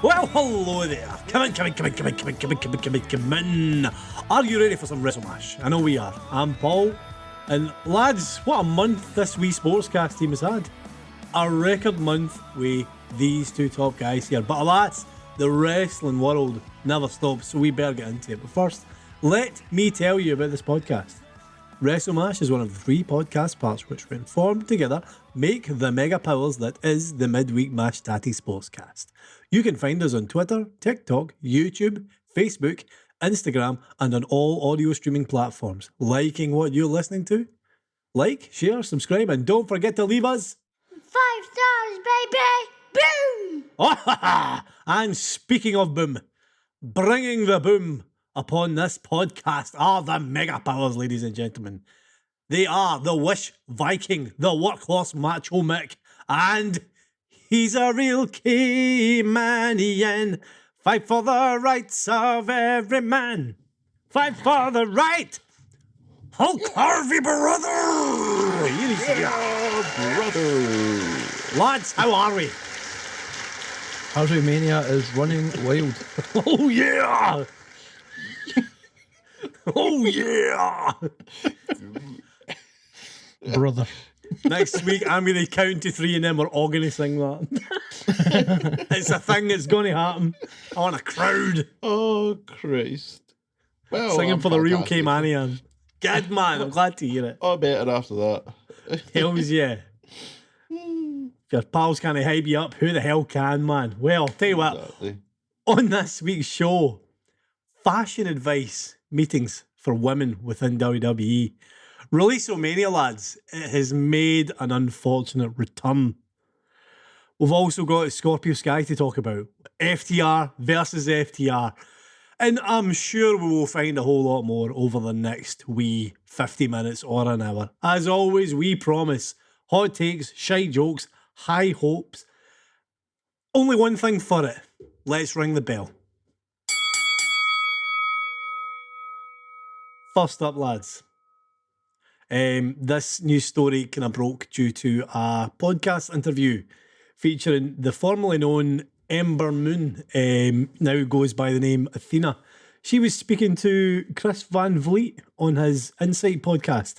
Well, hello there. Come in. Are you ready for some WrestleMash? I know we are. I'm Paul. And lads, what a month this wee sportscast team has had. A record month with these two top guys here. But alas, the wrestling world never stops, so we better get into it. But first, let me tell you about this podcast. WrestleMash is one of the 3 podcast parts which, when formed together, make the mega powers that is the Midweek Mashed Tattie Sportscast. You can find us on Twitter, TikTok, YouTube, Facebook, Instagram, and on all audio streaming platforms. Liking what you're listening to? Like, share, subscribe, and don't forget to leave us 5 stars, baby! Boom! And speaking of boom, bringing the boom upon this podcast are the mega powers, ladies and gentlemen. They are the Wish Viking, the workhorse Macho Mick, and he's a real K-Manian. Fight for the rights of every man. Fight for the right. Hulk Harvey, brother! Yeah, brother! Lads, how are we? Harvey Mania is running wild. Oh, yeah! Oh, yeah! Brother. Next week, I'm going to count to 3 and then we're all going to sing that. It's a thing that's going to happen. I want a crowd. Oh, Christ. Well, Singing for the real K-Manian. Good, man. I'm glad to hear it. Oh, better after that. Hells yeah. If your pals can't hype you up, who the hell can, man? Well, tell you what, Exactly. on this week's show, fashion advice meetings for women within WWE. Release Mania, lads, it has made an unfortunate return. We've also got Scorpio Sky to talk about. FTR versus FTR. And I'm sure we will find a whole lot more over the next wee 50 minutes or an hour. As always, we promise hot takes, shy jokes, high hopes. Only one thing for it. Let's ring the bell. First up, lads. This news story kind of broke due to a podcast interview featuring the formerly known Ember Moon, now goes by the name Athena. She was speaking to Chris Van Vliet on his Insight podcast.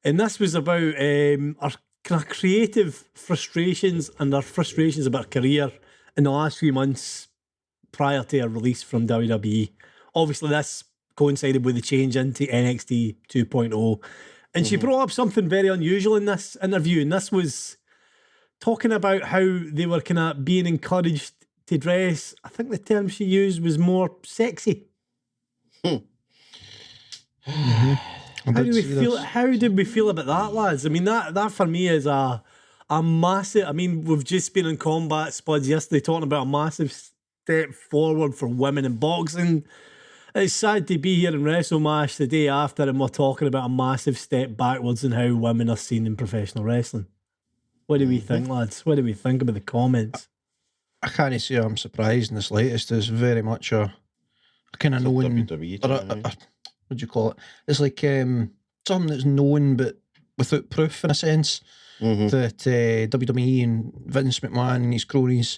And this was about her kind of creative frustrations and her frustrations about her career in the last few months prior to her release from WWE. Obviously, this coincided with the change into NXT 2.0. And she brought up something very unusual in this interview, and this was talking about how they were kind of being encouraged to dress. I think the term she used was more sexy. How did we feel? How did we feel about that, lads? I mean, that for me is a massive. I mean, we've just been in Combat Spuds yesterday talking about a massive step forward for women in boxing. It's sad to be here in WrestleMash the day after, and we're talking about a massive step backwards in how women are seen in professional wrestling. What do we think, lads? What do we think about the comments? I can't say I'm surprised in the slightest. It's very much a kind of known... WWE or what do you call it? It's like something that's known but without proof, in a sense, that WWE and Vince McMahon and his cronies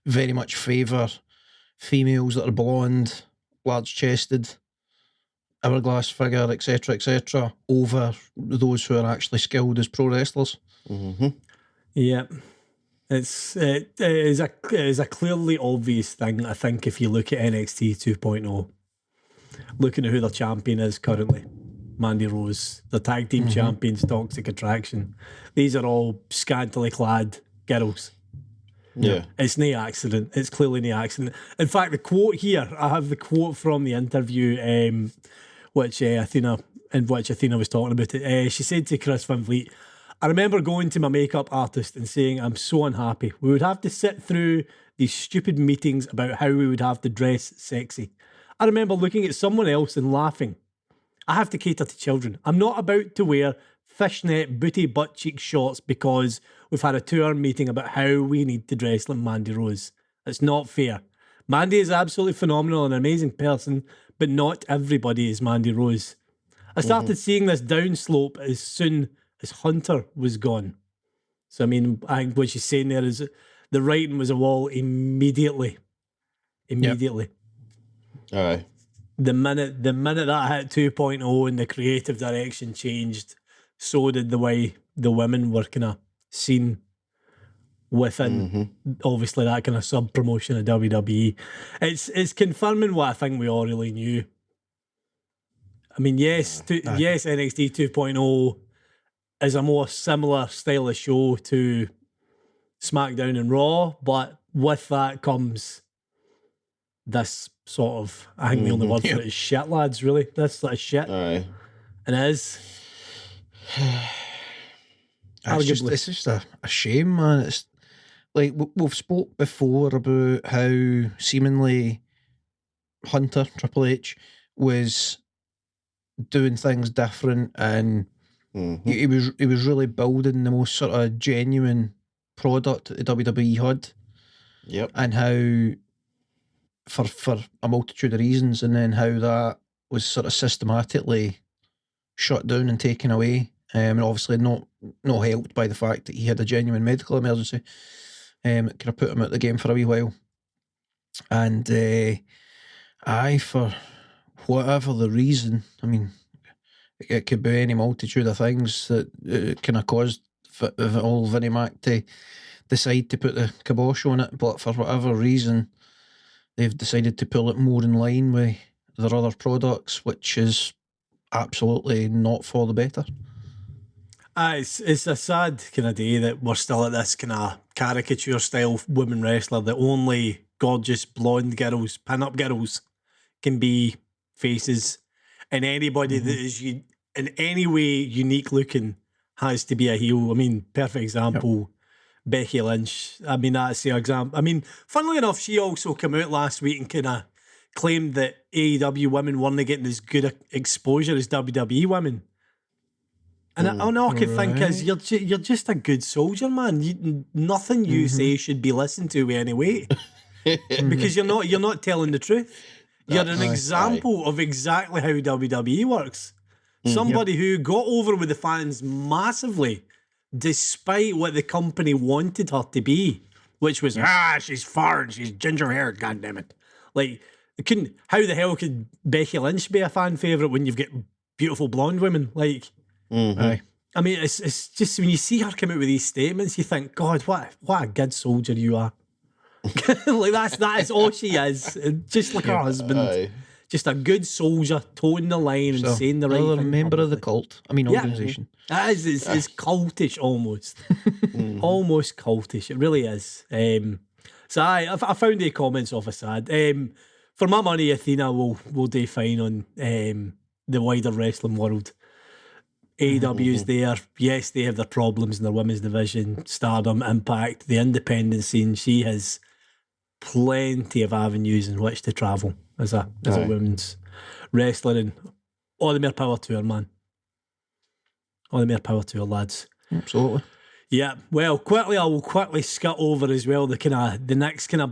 very much favour females that are blonde, large-chested, hourglass figure, etc., over those who are actually skilled as pro wrestlers. Yeah. It is a clearly obvious thing, I think, if you look at NXT 2.0. Looking at who their champion is currently. Mandy Rose, the tag team champions, Toxic Attraction. These are all scantily clad girls. Yeah. It's no accident. It's clearly no accident. In fact, the quote here, I have the quote from the interview, which Athena was talking about it. She said to Chris Van Vliet, "I remember going to my makeup artist and saying, I'm so unhappy. We would have to sit through these stupid meetings about how we would have to dress sexy. I remember looking at someone else and laughing. I have to cater to children. I'm not about to wear fishnet booty butt cheek shorts because we've had a 2-hour meeting about how we need to dress like Mandy Rose. It's not fair. Mandy is absolutely phenomenal and an amazing person, but not everybody is Mandy Rose. I started seeing this downslope as soon as Hunter was gone." So, I mean, I think what she's saying there is the writing was a wall immediately immediately. Aye. The minute that hit 2.0 and the creative direction changed, so did the way the women were kind of seen within obviously that kind of sub promotion of WWE. It's confirming what I think we all really knew. I mean, yes, NXT 2.0 is a more similar style of show to SmackDown and Raw, but with that comes this sort of, I think the only word for it is shit, lads, really. This sort of shit. Aye. And it is. It's just a shame, man. It's like we've spoke before about how seemingly Hunter, Triple H, was doing things different, and he was really building the most sort of genuine product that the WWE had. Yep. And how for a multitude of reasons, and then how that was sort of systematically shut down and taken away. And obviously not helped by the fact that he had a genuine medical emergency. It could have put him out the game for a wee while. And for whatever the reason, I mean, it could be any multitude of things that kind of caused old Vinnie Mac to decide to put the kibosh on it. But for whatever reason, they've decided to pull it more in line with their other products, which is absolutely not for the better. It's a sad kind of day that we're still at this kind of caricature style women wrestler that only gorgeous blonde girls, pin-up girls, can be faces, and anybody that is in any way unique looking has to be a heel. I mean, perfect example, Becky Lynch. I mean, that's the example. I mean, funnily enough, she also came out last week and kind of claimed that AEW women weren't getting as good exposure as WWE women. And all I could think is, you're just a good soldier, man. Nothing you say should be listened to anyway, because you're not telling the truth. You're an example of exactly how WWE works. Somebody who got over with the fans massively, despite what the company wanted her to be, which was she's foreign, she's ginger haired, goddammit. Like, how the hell could Becky Lynch be a fan favourite when you've got beautiful blonde women? Like, I mean, it's just when you see her come out with these statements, you think, God, what a good soldier you are. Like that is all she is. Just like her husband, just a good soldier, toeing the line and saying the right thing. A member of the cult. I mean, organisation. It's cultish almost, almost cultish. It really is. So I found the comments off a sad. For my money, Athena will do fine on the wider wrestling world. AEW's there. Yes, they have their problems in their women's division, Stardom, Impact, the independent scene. She has plenty of avenues in which to travel as a women's wrestler, and all the more power to her, man. All the more power to her, lads. Absolutely. Yeah. Well, I will quickly scut over as well the next kind of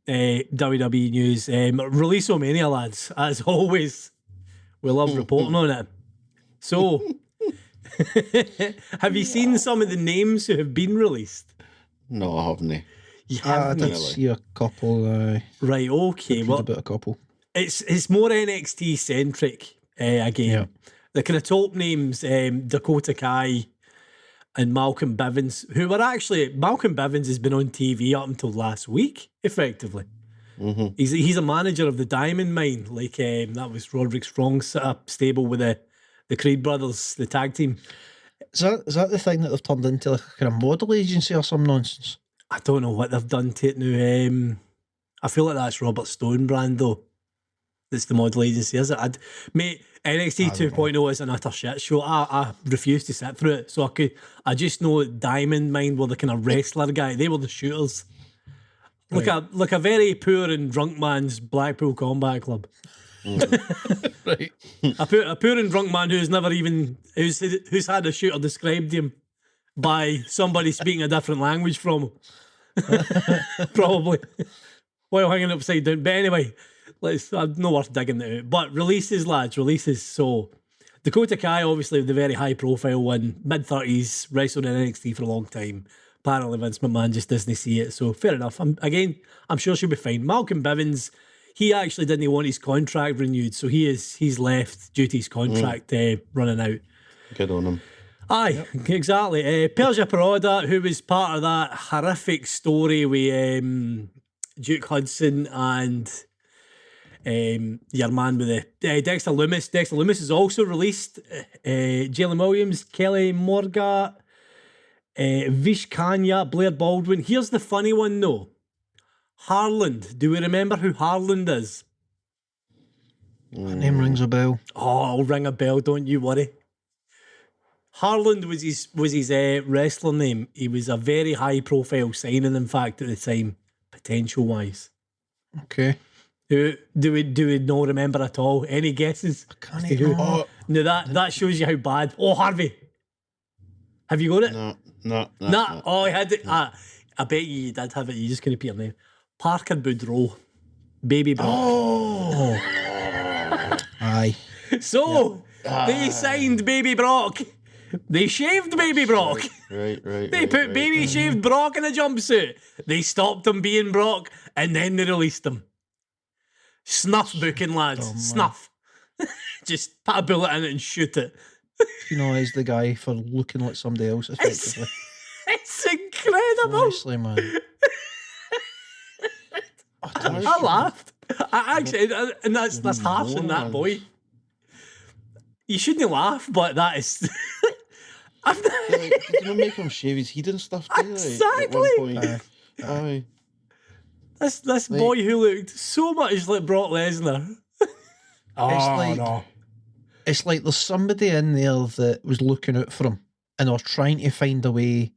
WWE news. Release of Mania, lads. As always, we love reporting on it. So, have you seen some of the names who have been released? No, I haven't. You haven't? I did see a couple. Right, okay. Well, about a couple. It's more NXT centric again. Yeah. The kind of top names, Dakota Kai and Malcolm Bevins, who were actually, Malcolm Bevins has been on TV up until last week, effectively. He's a manager of the Diamond Mine, like that was Roderick Strong's set up stable with the Creed brothers, the tag team. Is that the thing that they've turned into, like a kind of model agency or some nonsense? I don't know what they've done to it now. I feel like that's Robert Stone brand though. That's the model agency, is it? Mate, NXT 2.0 is an utter shit show. I refuse to sit through it. So I just know Diamond Mine were the kind of wrestler guy. They were the shooters. Right. Like a very poor and drunk man's Blackpool Combat Club. Right. A poor and drunk man who's had a shooter described to him by somebody speaking a different language from him. Probably. While hanging upside down. But anyway, I'm not worth digging it out. But releases, lads, releases. So, Dakota Kai, obviously, the very high profile one, mid-30s, wrestled in NXT for a long time. apparently Vince McMahon just doesn't see it. So fair enough. I'm sure she'll be fine. Malcolm Bevins, he actually didn't want his contract renewed, so he's left due to his contract running out. Good on him. Aye, exactly. Persia Paroda, who was part of that horrific story with Duke Hudson and your man with the Dexter Lumis. Dexter Lumis is also released. Jalen Williams, Kelly Morga, Vish Kanya, Blair Baldwin. Here's the funny one though. Harland. Do we remember who Harland is? My name rings a bell. Oh, I'll ring a bell, don't you worry. Harland was his wrestler name. He was a very high profile signing, in fact, at the time, potential wise. Okay. Who do we not remember at all? Any guesses? I can't even. No, that shows you how bad. Oh, Harvey. Have you got it? No. Oh, I had it. I bet you did have it. You just couldn't put your name. Parker Boudreaux. Baby Brock. Oh. Aye. So, they signed Baby Brock. They shaved Baby Brock. Right. They put Baby shaved Brock in a jumpsuit. They stopped him being Brock, and then they released him. Snuff booking, lads. Snuff. Just put a bullet in it and shoot it. You know, he's the guy for looking like somebody else, effectively. It's incredible. Honestly, man. I laughed. I actually, and that's harsh on that boy. You shouldn't laugh, but that is. Didn't make him shave his head and stuff, did Exactly. At one point. Aye. This boy who looked so much like Brock Lesnar. It's like there's somebody in there that was looking out for him and they're trying to find a way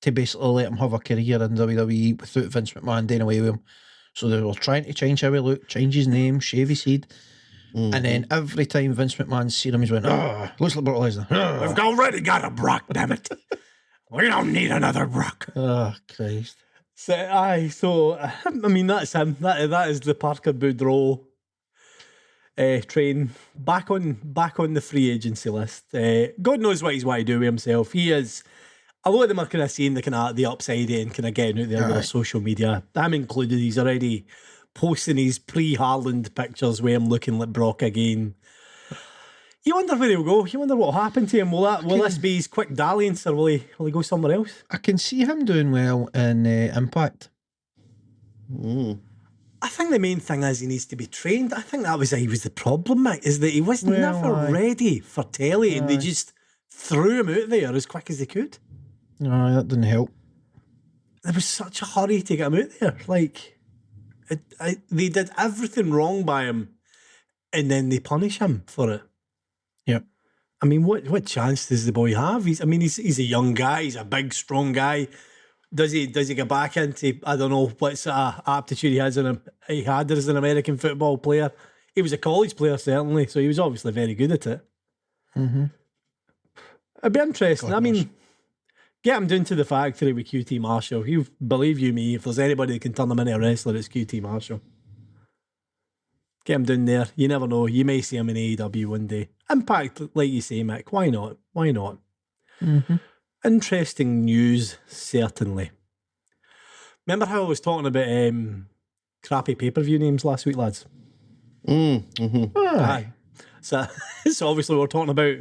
to basically let him have a career in WWE without Vince McMahon doing away with him. So they were trying to change how he looked, change his name, shave his head. Mm-hmm. And then every time Vince McMahon's seen him, he's went, looks like Brock Lesnar. We've already got a Brock, damn it. We don't need another Brock. Oh, Christ. So, I mean, that's him. That is the Parker Boudreaux train back on the free agency list. God knows what he's want to do with himself. He is. A lot of them are kind of seeing the upside and kind of getting out there with their social media. I'm included. He's already posting his pre-Harland pictures with him looking like Brock again. You wonder where he'll go. You wonder what'll happen to him. Will this be his quick dalliance, or will he go somewhere else? I can see him doing well in Impact. I think the main thing is he needs to be trained. I think that was the problem, Mike, is that he was never ready for telly, and they just threw him out there as quick as they could. No, that didn't help. There was such a hurry to get him out there. Like, they did everything wrong by him, and then they punish him for it. Yep. I mean, what chance does the boy have? He's a young guy. He's a big, strong guy. Does he get back into, I don't know what sort of aptitude he had as an American football player? He was a college player, certainly, so he was obviously very good at it. Mm-hmm. It'd be interesting. I mean, get him down to the factory with QT Marshall. Believe you me, if there's anybody that can turn him into a wrestler, it's QT Marshall. Get him down there. You never know. You may see him in AEW one day. Impact, like you say, Mick. Why not? Why not? Mm-hmm. Interesting news, certainly. Remember how I was talking about crappy pay-per-view names last week, lads? Mm-hmm. Aye. So obviously we're talking about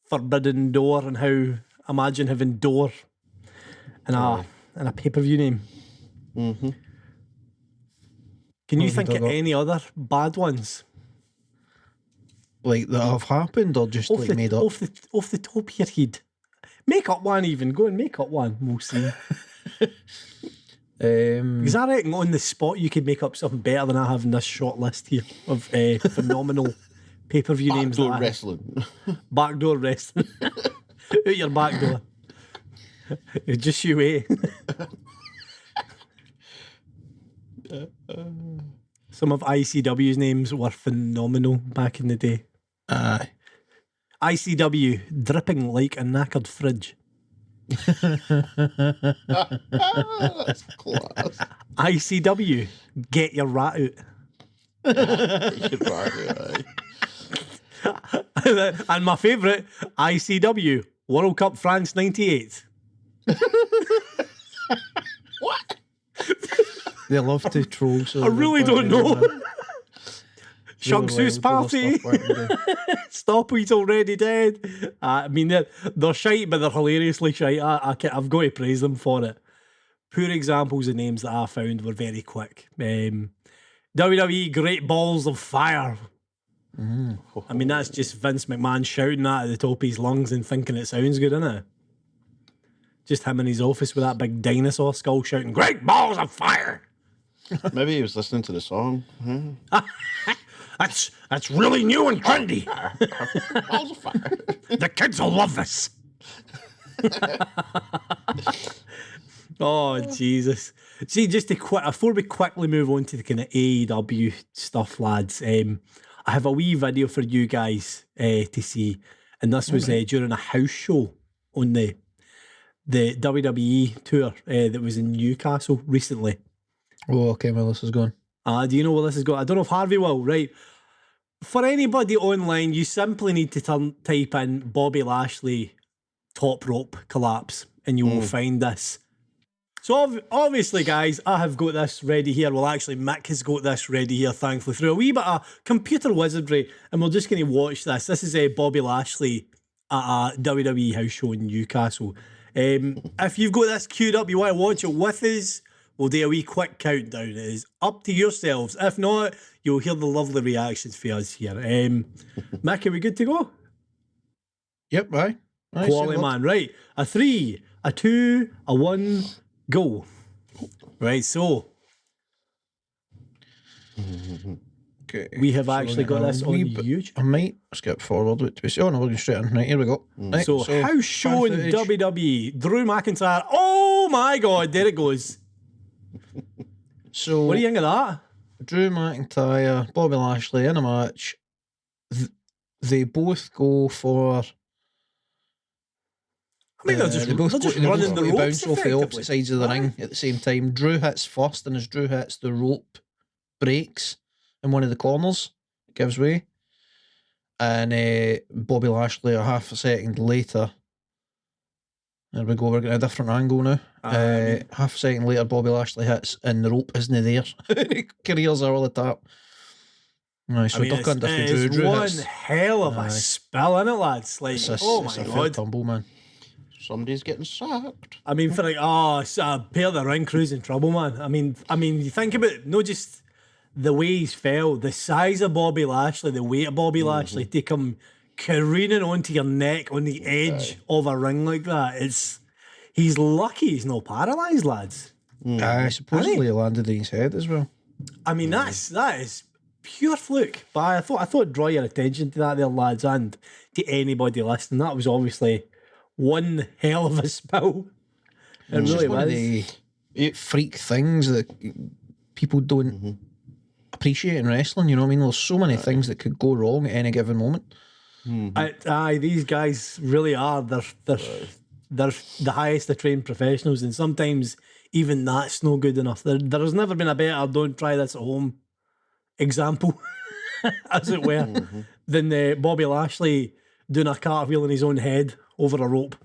Forbidden Door and how imagine having Door in a pay-per-view name. Mm-hmm. Can you think of any other bad ones? Like that have happened or just made up? Off the top of your head. Make up one even. Go and make up one. We'll see. Because I reckon on the spot you could make up something better than I have in this short list here of phenomenal pay-per-view names. Backdoor wrestling. Backdoor wrestling. Out your back door. Just you wait. Some of ICW's names were phenomenal back in the day. Aye. ICW, dripping like a knackered fridge. That's class. ICW, get your rat out. Get your rat out, And my favourite, ICW, World Cup France 98. What? They love to troll. So I really don't know. Shug Seuss wild with party. their stuff back in the day. Stop, he's already dead. I mean, they're shite, but they're hilariously shite. I've got to praise them for it. Poor examples of names that I found were very quick. WWE Great Balls of Fire. I mean, that's just Vince McMahon shouting that at the top of his lungs and thinking it sounds good, isn't it? Just him in his office with that big dinosaur skull shouting, Great Balls of Fire! Maybe he was listening to the song. That's really new and trendy. Balls of fire. The kids will love this. Oh, Jesus. See, just to before we quickly move on to the kind of AEW stuff, lads, I have a wee video for you guys to see. And this was during a house show on the WWE tour that was in Newcastle recently. Oh, okay, well, this is going. Do you know where this is going? I don't know if Harvey will, right? For anybody online, you simply need to type in Bobby Lashley top rope collapse and you will find this. So obviously, guys, I have got this ready here. Well, actually, Mick has got this ready here, thankfully, through a wee bit of computer wizardry, and we're just going to watch this. This is Bobby Lashley at a WWE house show in Newcastle. If you've got this queued up, you want to watch it with us, we'll do a wee quick countdown. It is up to yourselves. If not, you'll hear the lovely reactions for us here. Mick, are we good to go? Yep, right. Quality man. Right. A 3, a 2, a 1, go. Right, so Okay. we have actually got this on YouTube. I might skip forward with to oh no, we're going straight in. Right, here we go. Right, So house show in footage. WWE. Drew McIntyre. Oh my God, there it goes. So What do you think of that? Drew McIntyre, Bobby Lashley in a match. They both go for. I mean, they're just they running the go to ropes bounce off the opposite effectively. sides of the ring at the same time. Drew hits first, and as Drew hits, the rope breaks in one of the corners. It gives way. And Bobby Lashley, a half a second later. There we go, we're getting a different angle now. Half a second later, Bobby Lashley hits, and the rope isn't there. Careers are all the top. Right, so duck under for Drew. Drew one hits. hell of a spell, isn't it, lads? Like, oh my It's a fair God. tumble, man. Somebody's getting sacked. I mean, for like, it's a pair of the ring crews in trouble, man. I mean, you think about it, not just the way he's fell, the size of Bobby Lashley, the weight of Bobby Lashley, to come careening onto your neck on the edge of a ring like that. He's lucky he's not paralysed, lads. Supposedly he landed in his head as well. I mean, that is pure fluke. But I thought I'd draw your attention to that there, lads, and to anybody listening. That was obviously one hell of a spill. It It's really just one of was. the freak things that people don't appreciate in wrestling. You know what I mean? There's so many things that could go wrong at any given moment. These guys really are. They're the highest of trained professionals, and sometimes even that's no good enough. There's never been a better "don't try this at home" example, as it were, than Bobby Lashley doing a cartwheel in his own head over a rope.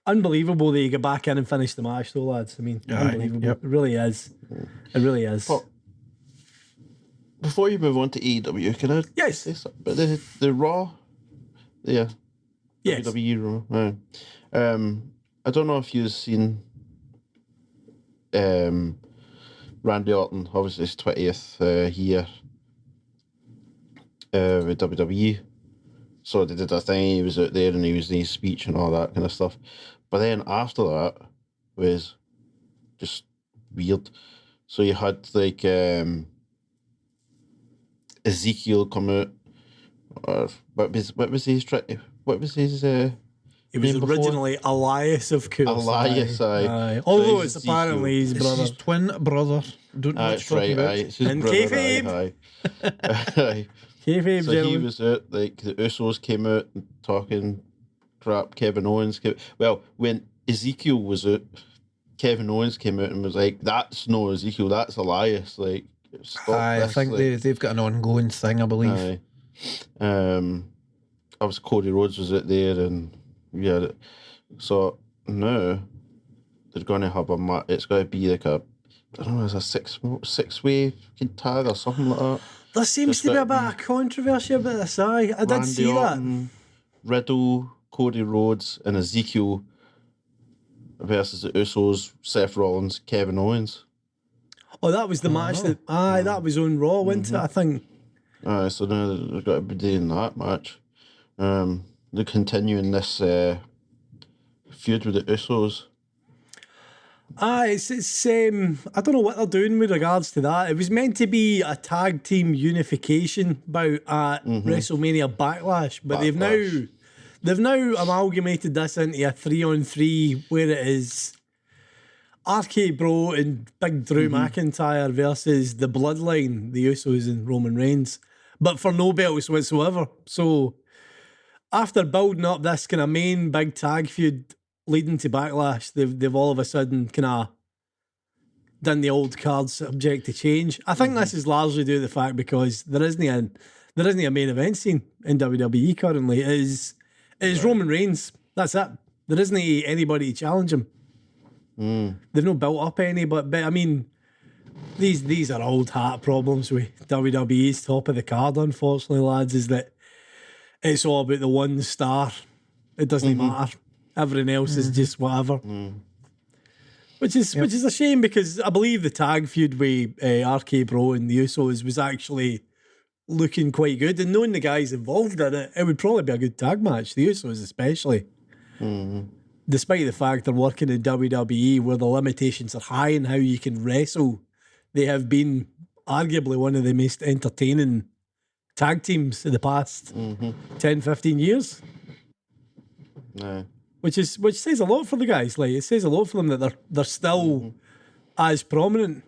Unbelievable that you get back in and finish the match, though, lads. I mean, unbelievable. Yep. It really is. It really is. But before you move on to AEW, can I Yes. say something? But the Raw, Yes. WWE Raw. I don't know if you've seen Randy Orton, obviously his 20th year with WWE. So they did a thing, he was out there and he was in his speech and all that kind of stuff. But then after that was just weird. So you had like Ezekiel come out, or what was his It was name before? originally Elias, of course. Elias, aye. Although So it's it's apparently his It's brother. his twin brother. Don't know what That's you're talking right, about. aye. It's his And brother, kayfabe. aye. Aye. Kayfabe, So he gentlemen. was out, like the Usos came out and talking crap. Kevin Owens came. Well, when Ezekiel was out, Kevin Owens came out and was like, "That's no Ezekiel, that's Elias." Like, stop I this. think like, they've got an ongoing thing, I believe. aye. Obviously Cody Rhodes was out there, and yeah. So now they're going to have it's going to be like a, I don't know, it's a six-way tag or something like that. There seems to be a bit of controversy about this. I did Randy see Orton, Riddle, Cody Rhodes, and Ezekiel versus the Usos, Seth Rollins, Kevin Owens. Oh, that was the match that. That was on Raw, wasn't it? I think. So now they've got to be doing that match. They're continuing this feud with the Usos. It's I don't know what they're doing with regards to that. It was meant to be a tag team unification bout at WrestleMania Backlash, but they've now amalgamated this into a 3-on-3 where it is RK Bro and Big Drew McIntyre versus the Bloodline, the Usos and Roman Reigns, but for no belts whatsoever. So after building up this kind of main big tag feud leading to Backlash, they've all of a sudden kind of done the old cards subject to change. I think this is largely due to the fact because there isn't a main event scene in WWE currently. It is Roman Reigns. That's it. There isn't anybody to challenge him. They've not built up any, but I mean, these are old hat problems with WWE's top of the card, unfortunately, lads, is that it's all about the one star. It doesn't matter. Everything else is just whatever. Which is a shame because I believe the tag feud with RK Bro and the Usos was actually looking quite good. And knowing the guys involved in it, it would probably be a good tag match, the Usos especially. Despite the fact they're working in WWE where the limitations are high in how you can wrestle, they have been arguably one of the most entertaining tag teams in the past 10, 15 years. No. Which says a lot for the guys. Like, it says a lot for them that they're still as prominent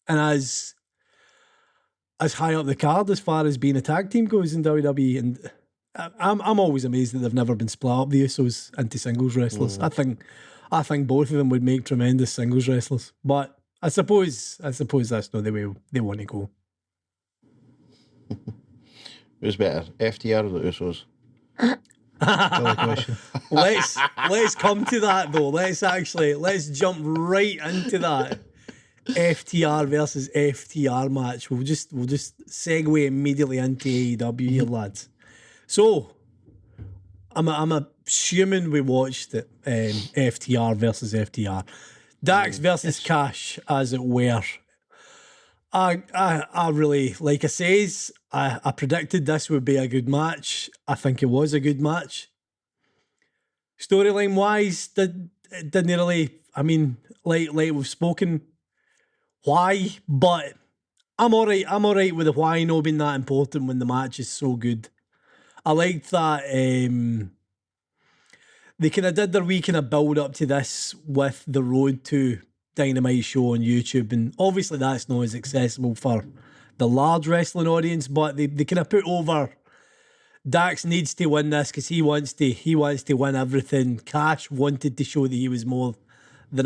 and as high up the card as far as being a tag team goes in WWE. And I'm always amazed that they've never been split up, the Usos, into singles wrestlers. I think both of them would make tremendous singles wrestlers. But I suppose that's not the way they want to go. Who's better, FTR or the Usos? Let's come to that though. Let's jump right into that FTR versus FTR match. We'll just segue immediately into AEW here, lads. So I'm assuming we watched it, FTR versus FTR, Dax versus Cash, as it were. I really, like I says, I predicted this would be a good match. I think it was a good match. Storyline wise, it didn't really, I mean, like we've spoken, why, but I'm alright with the why not being that important when the match is so good. I liked that they kind of did their wee kind of build up to this with the Road to Dynamite show on YouTube, and obviously that's not as accessible for the large wrestling audience, but they kind of put over Dax needs to win this because he wants to win everything. Cash wanted to show that he was more than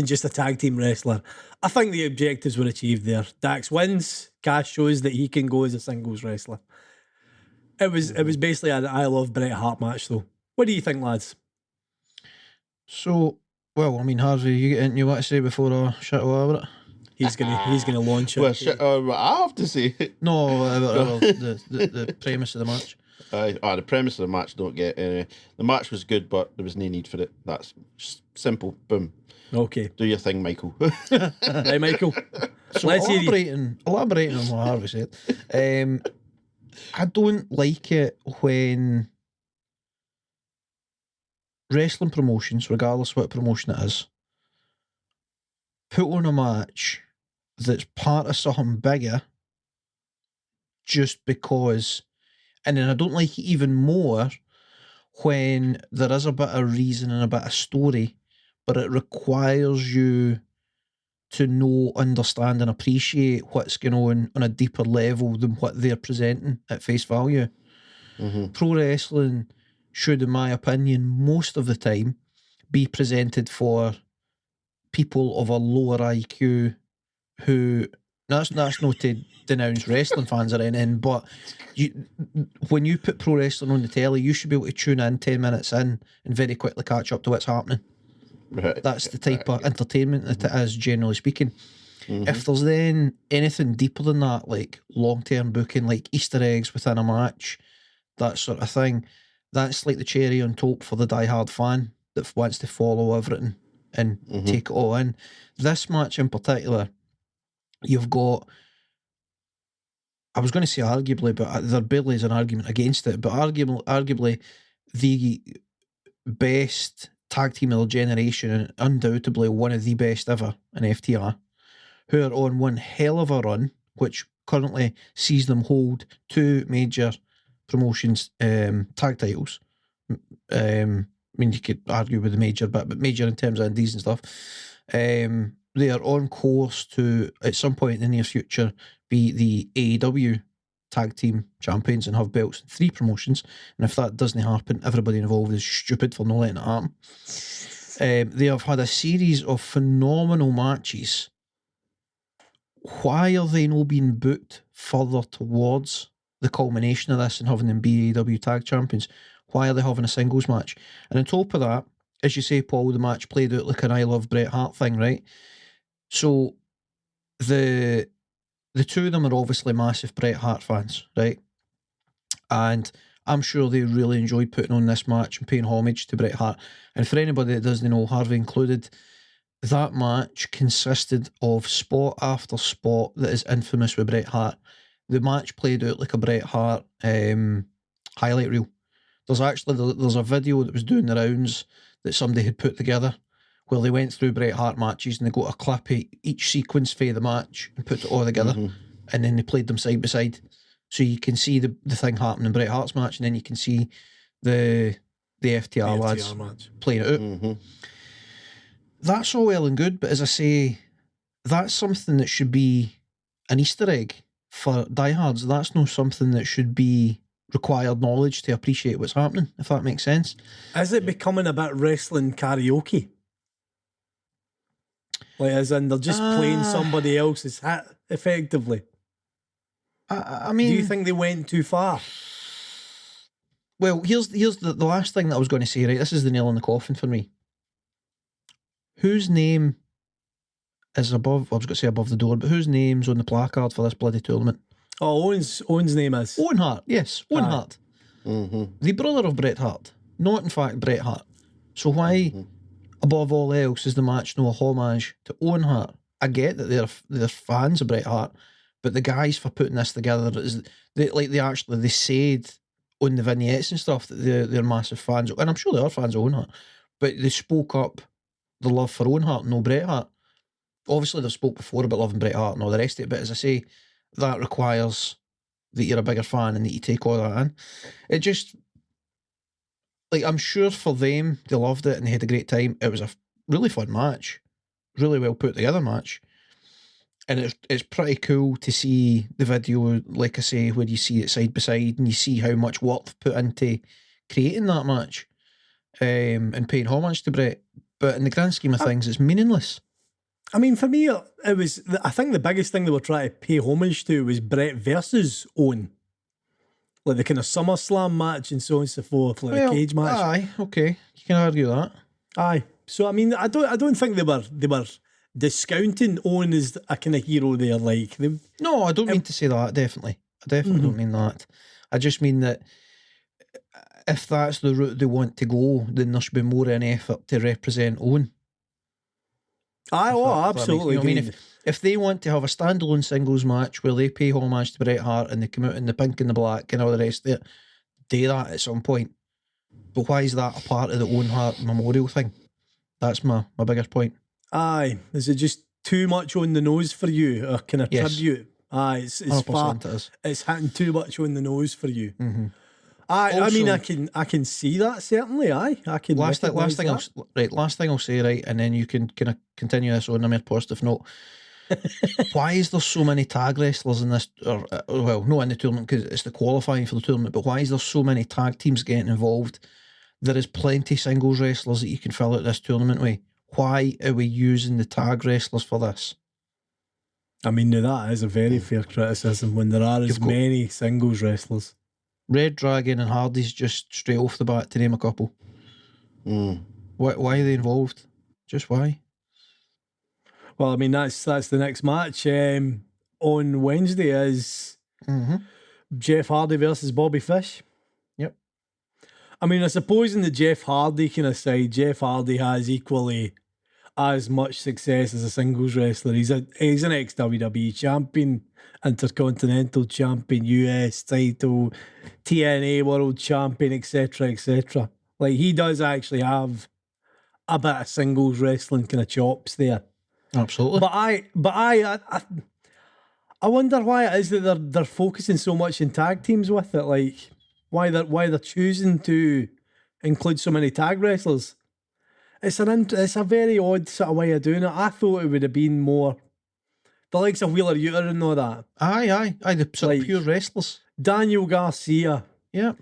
just a tag team wrestler. I think the objectives were achieved there. Dax wins, Cash shows that he can go as a singles wrestler. It was basically an I Love Bret Hart match though. What do you think, lads? So, well, I mean, Harvey, you get anything you want to say before I shut over it? He's gonna launch it. Well, shit, I have to say. No, the premise of the match. The premise of the match don't get any. The match was good, but there was no need for it. That's simple. Boom. Okay. Do your thing, Michael. Hey, Michael. So elaborating on what Harvey said. I don't like it when wrestling promotions, regardless what promotion it is, put on a match that's part of something bigger just because. And then I don't like it even more when there is a bit of reason and a bit of story, but it requires you to know, understand and appreciate what's going on a deeper level than what they're presenting at face value. Pro wrestling should, in my opinion, most of the time be presented for people of a lower IQ who That's not to denounce wrestling fans or anything, but when you put pro wrestling on the telly, you should be able to tune in 10 minutes in and very quickly catch up to what's happening. Right. That's the type of entertainment that it is, generally speaking. If there's then anything deeper than that, like long-term booking, like Easter eggs within a match, that sort of thing, that's like the cherry on top for the diehard fan that wants to follow everything and take it all in. This match in particular, you've got, I was going to say arguably, but there barely is an argument against it, but arguably the best tag team of the generation and undoubtedly one of the best ever in FTR, who are on one hell of a run, which currently sees them hold 2 major promotions tag titles. I mean, you could argue with the major bit, but major in terms of indies and stuff. They are on course to, at some point in the near future, be the AEW tag team champions and have belts in 3 promotions. And if that doesn't happen, everybody involved is stupid for not letting it happen. They have had a series of phenomenal matches. Why are they not being booked further towards the culmination of this and having them be AEW tag champions? Why are they having a singles match? And on top of that, as you say, Paul, the match played out like an I Love Bret Hart thing, right? So the 2 of them are obviously massive Bret Hart fans, right? And I'm sure they really enjoyed putting on this match and paying homage to Bret Hart. And for anybody that doesn't know, Harvey included, that match consisted of spot after spot that is infamous with Bret Hart. The match played out like a Bret Hart highlight reel. There's a video that was doing the rounds that somebody had put together where they went through Bret Hart matches and they got a clip of each sequence for the match and put it all together, and then they played them side by side. So you can see the thing happening in Bret Hart's match, and then you can see the FTR lads match playing it out. That's all well and good, but as I say, that's something that should be an Easter egg for diehards. That's not something that should be required knowledge to appreciate what's happening, if that makes sense. Is it becoming a bit wrestling karaoke? Like, as in they're just playing somebody else's hit, effectively. I mean, do you think they went too far? Well, here's the last thing that I was going to say, right? This is the nail in the coffin for me. Whose name is above, I was going to say above the door, but whose name's on the placard for this bloody tournament? Oh, Owen's name is? Owen Hart, yes, Owen Hart. The brother of Bret Hart, not in fact Bret Hart. So why, above all else, is the match no a homage to Owen Hart? I get that they're fans of Bret Hart, but the guys for putting this together they said on the vignettes and stuff that they're massive fans, and I'm sure they are fans of Owen Hart, but they spoke up the love for Owen Hart, no Bret Hart. Obviously, they've spoke before about loving Bret Hart and all the rest of it, but as I say, that requires that you're a bigger fan and that you take all that in. It just, like, I'm sure for them, they loved it and they had a great time. It was a really fun match, really well put together match. And it's pretty cool to see the video, like I say, where you see it side by side and you see how much work they've put into creating that match and paying homage to Bret. But in the grand scheme of things, it's meaningless. I mean, for me, it was. I think the biggest thing they were trying to pay homage to was Bret versus Owen, like the kind of SummerSlam match and so on and so forth, like the cage match. Aye, okay, you can argue that. Aye, so I mean, I don't think they were discounting Owen as a kind of hero there. Like, no, I don't mean to say that. Definitely, I definitely don't mean that. I just mean that if that's the route they want to go, then there should be more an effort to represent Owen. Absolutely. I mean, if they want to have a standalone singles match where they pay homage to Bret Hart and they come out in the pink and the black and all the rest of it, do that at some point. But why is that a part of the Owen Hart memorial thing? That's my biggest point. Aye, is it just too much on the nose for you, or kind of tribute? Aye, it's far. It's hitting too much on the nose for you. Also, I mean, I can see that certainly. Aye, I can. Last thing I'll say, right, and then you can kind of continue this on a more positive note. Why is there so many tag wrestlers in this? Or well, not in the tournament because it's the qualifying for the tournament. But why is there so many tag teams getting involved? There is plenty singles wrestlers that you can fill out this tournament with. Why are we using the tag wrestlers for this? I mean, now that is a very fair criticism when there are as many singles wrestlers. Red Dragon and Hardy's just straight off the bat, to name a couple. Why are they involved? Just why? Well, I mean, that's the next match. On Wednesday is Jeff Hardy versus Bobby Fish. Yep. I mean, I suppose in the Jeff Hardy kind of side, Jeff Hardy has equally as much success as a singles wrestler. He's an ex-WWE champion, Intercontinental champion, US title, TNA World champion, etc., etc. Like, he does actually have a bit of singles wrestling kind of chops there. Absolutely. But I wonder why it is that they're focusing so much in tag teams with it. Like, why they're choosing to include so many tag wrestlers. It's a very odd sort of way of doing it. I thought it would have been more the likes of Wheeler Yuta and all that. Aye, the sort of pure wrestlers. Daniel Garcia. Yeah.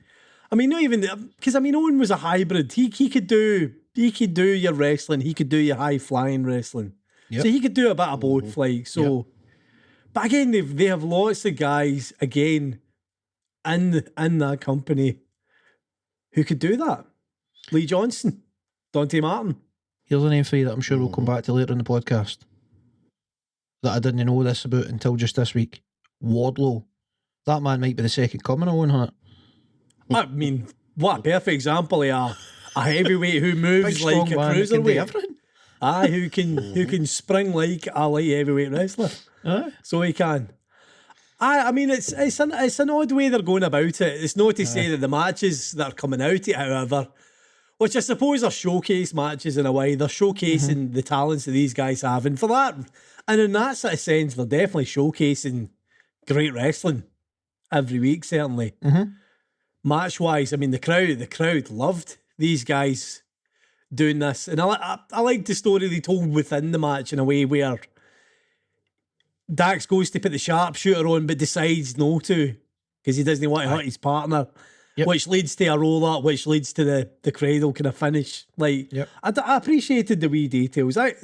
I mean, not even because I mean, Owen was a hybrid. He could do your wrestling. He could do your high flying wrestling. Yep. So he could do a bit of both. Like so. Yep. But again, they have lots of guys again in that company who could do that. Lee Johnson, Dante Martin. Here's a name for you that I'm sure we'll come back to later in the podcast that I didn't know this about until just this week. Wardlow. That man might be the second coming of Owen Hart. I mean, what a perfect example of a heavyweight who moves like a cruiserweight. Aye, who can spring like a light heavyweight wrestler. So he can. I mean, it's an odd way they're going about it. It's not to say that the matches that are coming out, however, which I suppose are showcase matches in a way. They're showcasing the talents that these guys have, and for that, and in that sort of sense, they're definitely showcasing great wrestling every week. Certainly, match wise, I mean, the crowd loved these guys doing this, and I like the story they told within the match in a way where Dax goes to put the sharpshooter on but decides no to because he doesn't want to hurt his partner, which leads to a roll-up, which leads to the cradle kind of finish. Like, I appreciated the wee details. I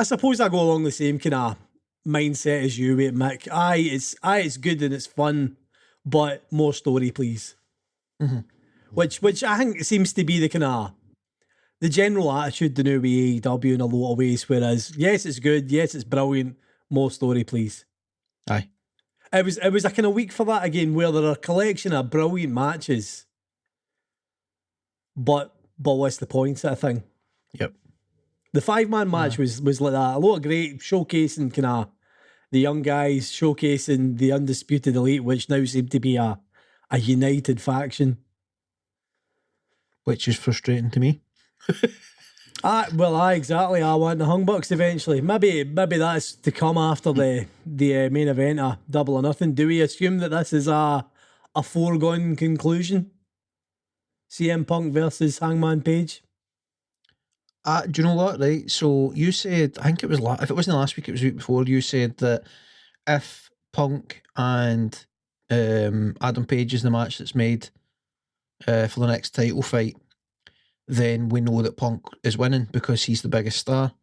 suppose I go along the same kind of mindset as you, Mick. It's good and it's fun, but more story, please. Which I think seems to be the kind of the general attitude the new AEW in a lot of ways. Whereas, yes, it's good, yes, it's brilliant. More story, please. Aye. It was a kind of week for that again, where there are a collection of brilliant matches. But what's the point sort of thing? Yep. The 5-man match was like that. A lot of great showcasing kind of the young guys, showcasing the Undisputed Elite, which now seem to be a united faction. Which is frustrating to me. Exactly. I want the Hung Bucks eventually. Maybe that's to come after the main event of Double or Nothing. Do we assume that this is a foregone conclusion? CM Punk versus Hangman Page? Do you know what, right? So you said, I think it was, if it wasn't last week, it was the week before, you said that if Punk and Adam Page is the match that's made for the next title fight, then we know that Punk is winning because he's the biggest star.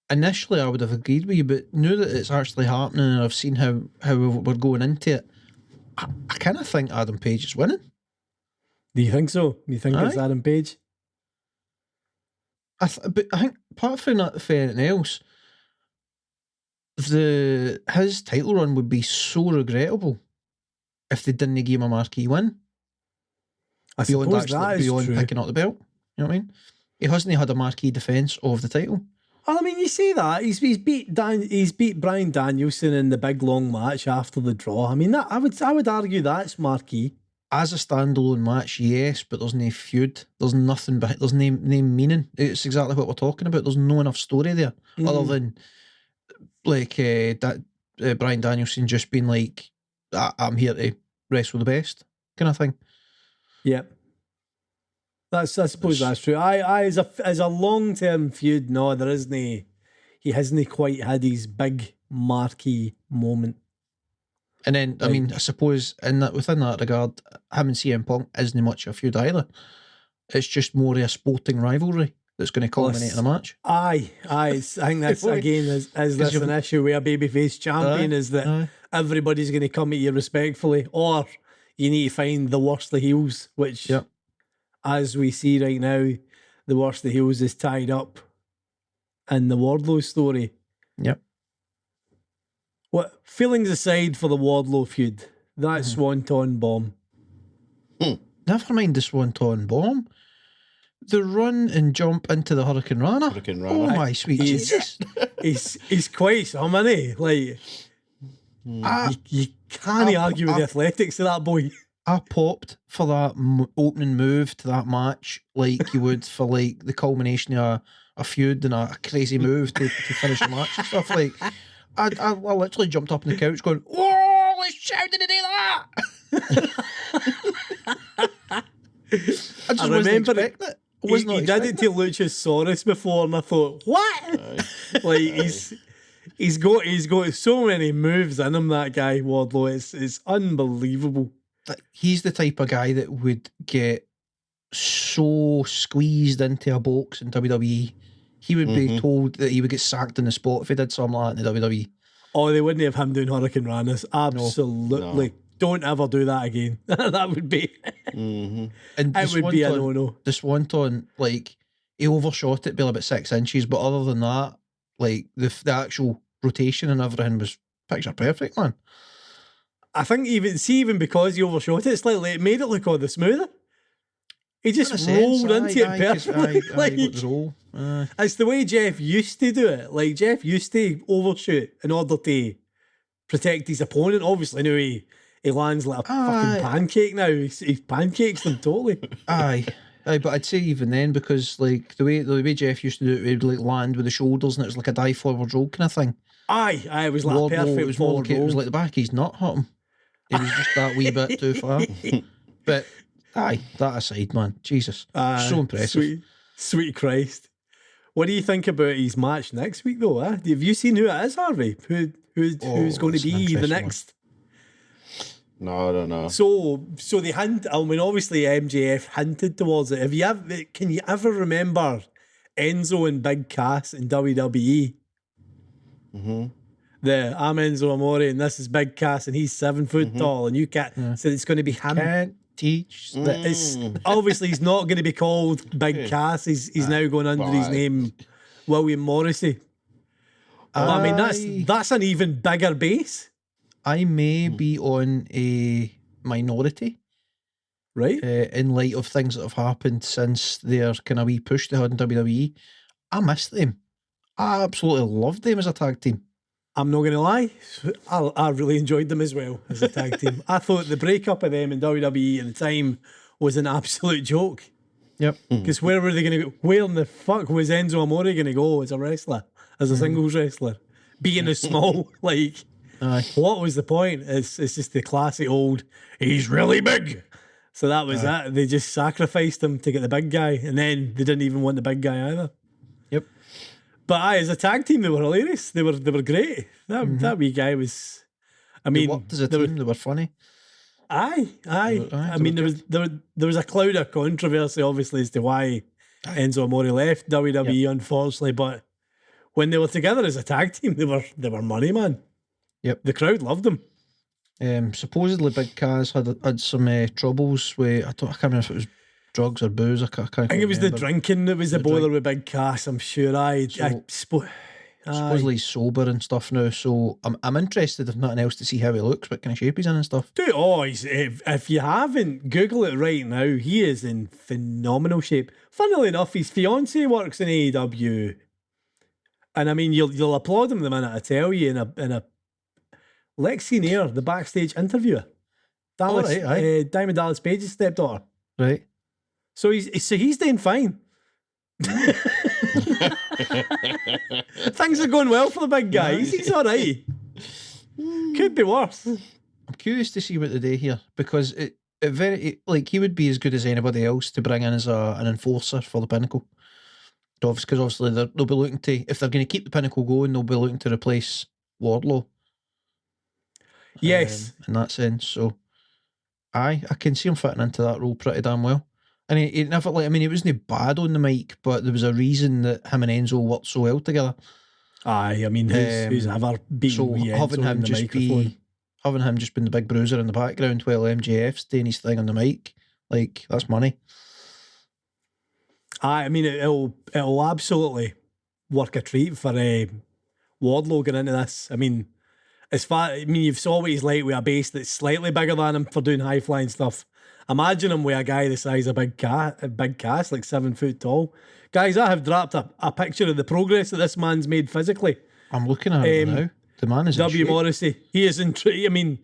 Initially, I would have agreed with you, but now that it's actually happening and I've seen how we're going into it, I kind of think Adam Page is winning. Do you think so? You think it's Adam Page? But I think, apart from that, for anything else, his title run would be so regrettable if they didn't give him a marquee win. Beyond picking up the belt. You know what I mean? He hasn't had a marquee defence of the title. Well, I mean, you say that. He's beat Bryan Danielson in the big long match after the draw. I mean, that I would argue that's marquee. As a standalone match, yes, but there's no feud. There's nothing behind. There's no meaning. It's exactly what we're talking about. There's no enough story there, other than like Bryan Danielson just being like, "I'm here to wrestle the best," kind of thing. Yep. I suppose that's true. As a long-term feud, no, there isn't. He hasn't quite had his big marquee moment. And then, I mean, I suppose within that regard, him and CM Punk isn't much of a feud either. It's just more of a sporting rivalry that's going to culminate in a match. Aye. I think that's again is this an issue with a babyface champion is that everybody's going to come at you respectfully, or you need to find the worst of heels, which, as we see right now, the worst of heels is tied up in the Wardlow story. Yep. What feelings aside for the Wardlow feud, that Swanton bomb. Never mind the Swanton bomb. The run and jump into the Hurricane Rana. Oh my sweet Jesus! He's quite some, isn't he? Like you can't argue with the athletics of that boy. I popped for that opening move to that match like you would for like the culmination of a feud and a crazy move to finish a match and stuff. Like I literally jumped up on the couch going, "Holy shit, did he do that?" I just wasn't expecting it. He did it to Luchasaurus before, and I thought, what? Like he's got so many moves in him. That guy Wardlow, it's unbelievable. He's the type of guy that would get so squeezed into a box in WWE. He would be told that he would get sacked in the spot if he did something like that in the WWE. Oh, they wouldn't have him doing Hurricane Ranas. Absolutely. No. Don't ever do that again. That would be... And it would be a no-no. The Swanton, like, he overshot it by about 6 inches, but other than that, like, the actual rotation and everything was picture perfect, man. I think even because he overshot it slightly, it made it look all the smoother. He just rolled into it perfectly. It's the way Jeff used to do it. Like, Jeff used to overshoot in order to protect his opponent. Obviously, now he lands like a fucking pancake now. He pancakes them totally. Aye, but I'd say even then, because like the way Jeff used to do it, he'd like land with the shoulders and it was like a dive forward roll kind of thing. Aye, it was like a perfect forward roll. It was like the back of his nut hit him. It was just that wee bit too far. But aye, that aside, man, Jesus, so impressive. Sweet Christ. What do you think about his match next week, though? Have you seen who it is, Harvey? Who's going to be the next? No, I don't know. So they hint. I mean, obviously MJF hinted towards it. Can you ever remember Enzo and Big Cass in WWE? I'm Enzo Amore and this is Big Cass and he's 7 foot tall and you can't. So it's going to be him. Can't teach that. It's obviously he's not going to be called Big Cass. He's now going under his name William Morrissey. I mean that's an even bigger base. I may be on a minority, right? In light of things that have happened since their kind of wee push they had in WWE. I missed them. I absolutely loved them as a tag team. I'm not going to lie, I really enjoyed them as well as a tag team. I thought the breakup of them in WWE at the time was an absolute joke. Yep. Because where were they going to go? Where in the fuck was Enzo Amore going to go as a wrestler, as a singles wrestler, being as small? Like, what was the point? It's just the classic old, he's really big. So that was that. They just sacrificed him to get the big guy, and then they didn't even want the big guy either. Yep. But as a tag team, they were hilarious. They were great. That wee guy was. I mean, they worked as a team. They were funny. Aye. I mean, there was a cloud of controversy, obviously, as to why Enzo Amore left WWE, unfortunately. But when they were together as a tag team, they were money, man. Yep. The crowd loved them. Supposedly, Big Cass had some troubles with I can't remember if it was drugs or booze. I think it was the drinking that was the bother with Big Cass. I'm sure. Supposedly he's sober and stuff now, so I'm interested, if nothing else, to see how he looks, what kind of shape he's in and stuff. Dude, if you haven't, Google it right now. He is in phenomenal shape. Funnily enough, his fiancée works in AEW, and I mean, you'll applaud him the minute I tell you in a Lexi Nair, the backstage interviewer, Diamond Dallas Page's stepdaughter. Right. So he's doing fine. Things are going well for the big guy. He's all right. Could be worse. I'm curious to see what they do here, because he would be as good as anybody else to bring in as an enforcer for the Pinnacle. Because obviously they'll be looking to, if they're going to keep the Pinnacle going, they'll be looking to replace Wardlow. Yes. In that sense, so I can see him fitting into that role pretty damn well. And he never like. I mean, he wasn't bad on the mic, but there was a reason that him and Enzo worked so well together. Aye, I mean, who's ever beaten So wee having Enzo him on the just microphone? having him just been the big bruiser in the background while MJF's doing his thing on the mic, like that's money. Aye, I mean, it'll absolutely work a treat for Wardlow going into this. I mean, you've saw what he's like with a base that's slightly bigger than him for doing high flying stuff. Imagine him with a guy the size of Big Cass, like 7 foot tall. Guys, I have dropped a picture of the progress that this man's made physically. I'm looking at it now. The man is in W. shape. Morrissey, he is in. I mean,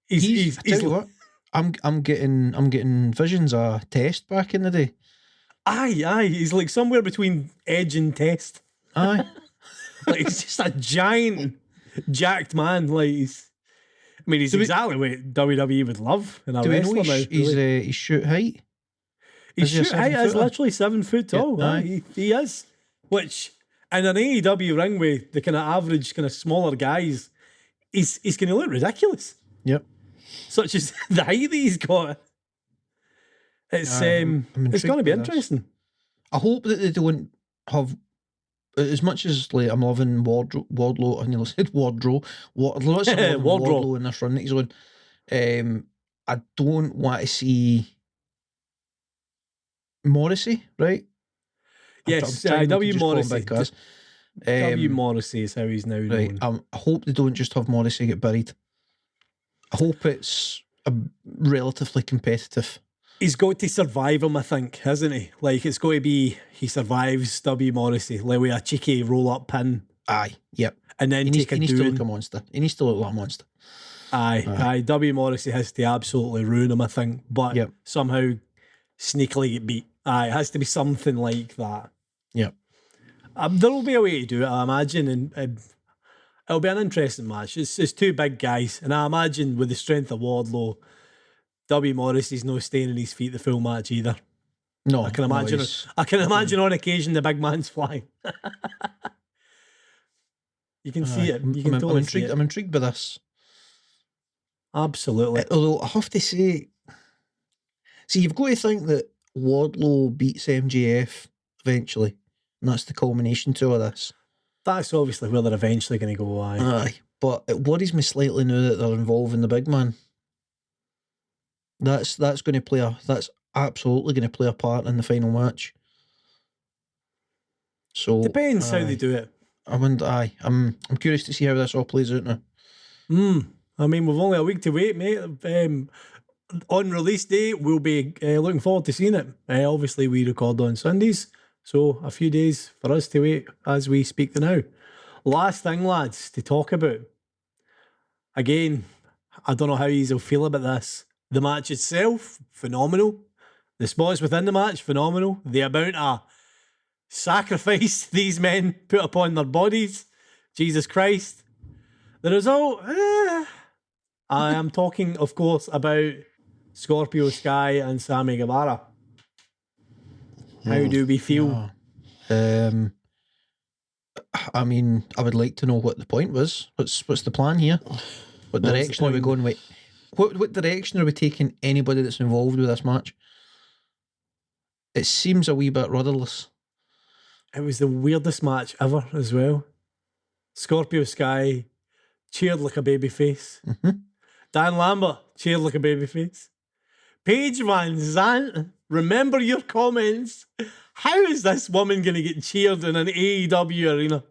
he's I tell you what, I'm getting visions of Test back in the day. Aye, he's like somewhere between Edge and Test. Aye, Like he's just a giant, jacked man. Like he's exactly what WWE would love in a do we wrestler know now. his shoot height? His Is he a shoot height is 7-footer? literally 7 foot tall. Yeah, Aye, he is. Which in an AEW ring with the kind of average, kind of smaller guys, he's going to look ridiculous. Yep. Such as the height that he's got. It's I'm it's going to intrigued be by this. interesting. I hope that they don't have as much as like I'm loving Wardlow. I nearly said Wardrow. Lots of Wardlow in this run that he's on. I don't want to see Morrissey, right? Yes, trying not to W. just call him Morrissey. Big Cass. W. Morrissey is how he's now Right. known. I hope they don't just have Morrissey get buried. I hope it's a relatively competitive. He's got to survive him, I think, hasn't he? Like, it's got to be he survives W. Morrissey, like with a cheeky roll-up pin, Aye, yep. and then He needs, take a he needs to doing. look a monster. He needs to look like a monster. Aye. W. Morrissey has to absolutely ruin him, I think, but Yep. somehow sneakily get beat. Aye, it has to be something like that. Yep. There will be a way to do it, I imagine, and it'll be an interesting match. It's two big guys, and I imagine with the strength of Wardlow, W. Morrissey's no staying on his feet the full match either. No, I can imagine. he's- I can imagine on occasion the big man's flying. You can see it. You can I'm totally intrigued. see it. I'm intrigued by this. Absolutely. Although I have to say, see, you've got to think that Wardlow beats MJF eventually, and that's the culmination to all this. That's obviously where they're eventually going to go. Aye. Aye, but it worries me slightly now that they're involving the big man. That's going to play that's absolutely going to play a part in the final match. So Depends how they aye. do it. I wonder. Aye, I'm curious to see how this all plays out now. I mean, we've only a week to wait, mate. On release day, we'll be looking forward to seeing it. Obviously, we record on Sundays, so a few days for us to wait as we speak to now. Last thing, lads, to talk about. Again, I don't know how you'll feel about this. The match itself, phenomenal. The spots within the match, phenomenal. The amount of sacrifice these men put upon their bodies, Jesus Christ. The result, I am talking, of course, about Scorpio Sky and Sammy Guevara. How do we feel? I mean, I would like to know what the point was. What's the plan here? What direction are we going with? What direction are we taking anybody that's involved with this match? It seems a wee bit rudderless. It was the weirdest match ever as well. Scorpio Sky cheered like a baby face. Dan Lambert cheered like a baby face. Paige Van Zandt, remember your comments. How is this woman going to get cheered in an AEW arena?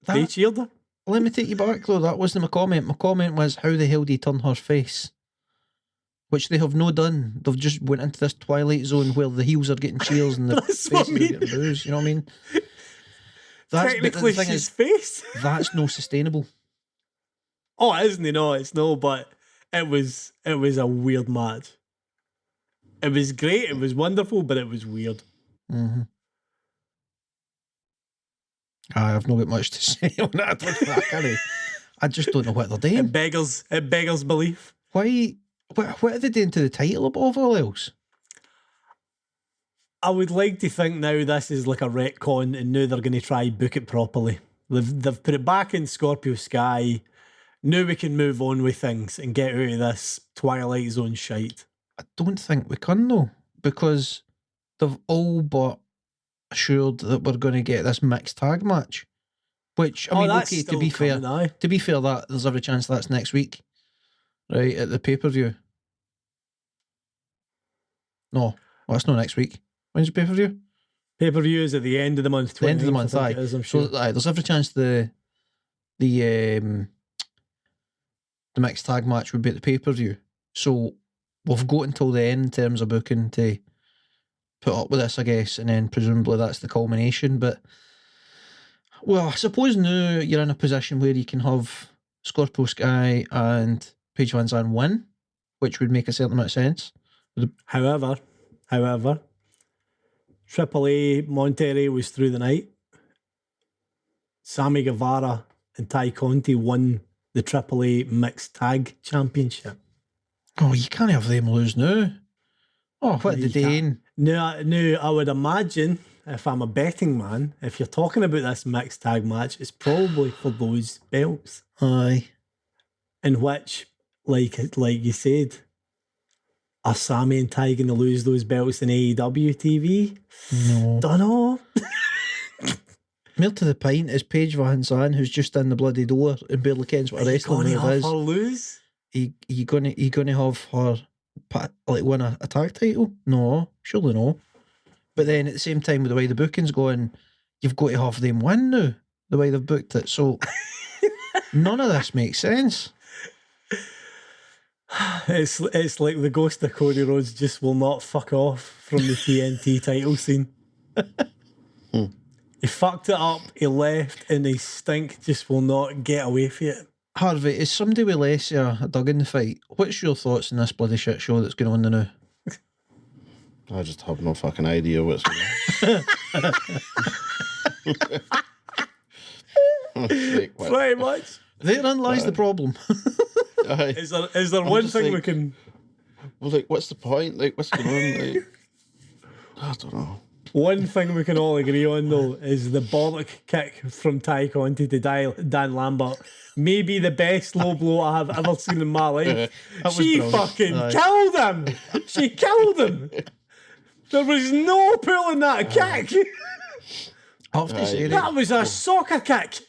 They cheered her. Let me take you back though. That wasn't my comment. My comment was, how the hell do you turn her face? Which they have no done. They've just went into this twilight zone where the heels are getting cheers and the That's faces what I are mean. getting boos. You know what I mean? But Technically, the thing she's is, face. that's no sustainable. Oh, it isn't. No, it's no. But it was a weird match. It was great. It was wonderful, but it was weird. I have not got much to say on that. I just don't know what they're doing. It beggars belief. Why? What are they doing to the title above all else? I would like to think now this is like a retcon, and now they're going to try book it properly. They've put it back in Scorpio Sky. Now we can move on with things and get out of this Twilight Zone shite. I don't think we can though, because they've all but assured that we're going to get this mixed tag match. Which, I mean, that's okay, still coming, aye. to be fair, that there's every chance that's next week, right, at the pay-per-view. No, well, that's not next week. When's the pay-per-view? Pay-per-view is at the end of the month. The end of the month, I aye. think it is, I'm sure. So, aye, there's every chance the mixed tag match would be at the pay-per-view. So we've got until the end in terms of booking to put up with this, I guess, and then presumably that's the culmination. But, well, I suppose now you're in a position where you can have Scorpio Sky and Paige Van Zandt win, which would make a certain amount of sense. However, Triple A Monterrey was through the night. Sammy Guevara and Ty Conti won the Triple A Mixed Tag Championship. Oh, you can't have them lose now. Oh, what You the day in? No, I would imagine, if I'm a betting man, if you're talking about this mixed tag match, it's probably for those belts. Aye. In which, like you said, are Sammy and Ty going to lose those belts in AEW TV? No. Dunno. More to the point is Paige Van Zandt, who's just in the bloody door and barely kens what a wrestling Gonna move have is. her lose? You gonna have her win a tag title? No, surely no. But then at the same time, with the way the booking's going, you've got to have them win now. The way they've booked it, so none of this makes sense. It's like the ghost of Cody Rhodes just will not fuck off from the TNT title scene. He fucked it up, he left, and his stink just will not get away from it. Harvey, is somebody with Leslie dug in the fight? What's your thoughts on this bloody shit show that's going on the now? I just have no fucking idea what's going on. Pretty much. Therein lies the problem. Is there one thing we can... Well, like, what's the point? Like, what's going on? Like, I don't know. One thing we can all agree on, though, is the bollock kick from Ty Conti to Dan Lambert. Maybe the best low blow I have ever seen in my life. She brilliant. fucking killed him. She killed him. There was no pulling that kick. I have to say That was a soccer kick.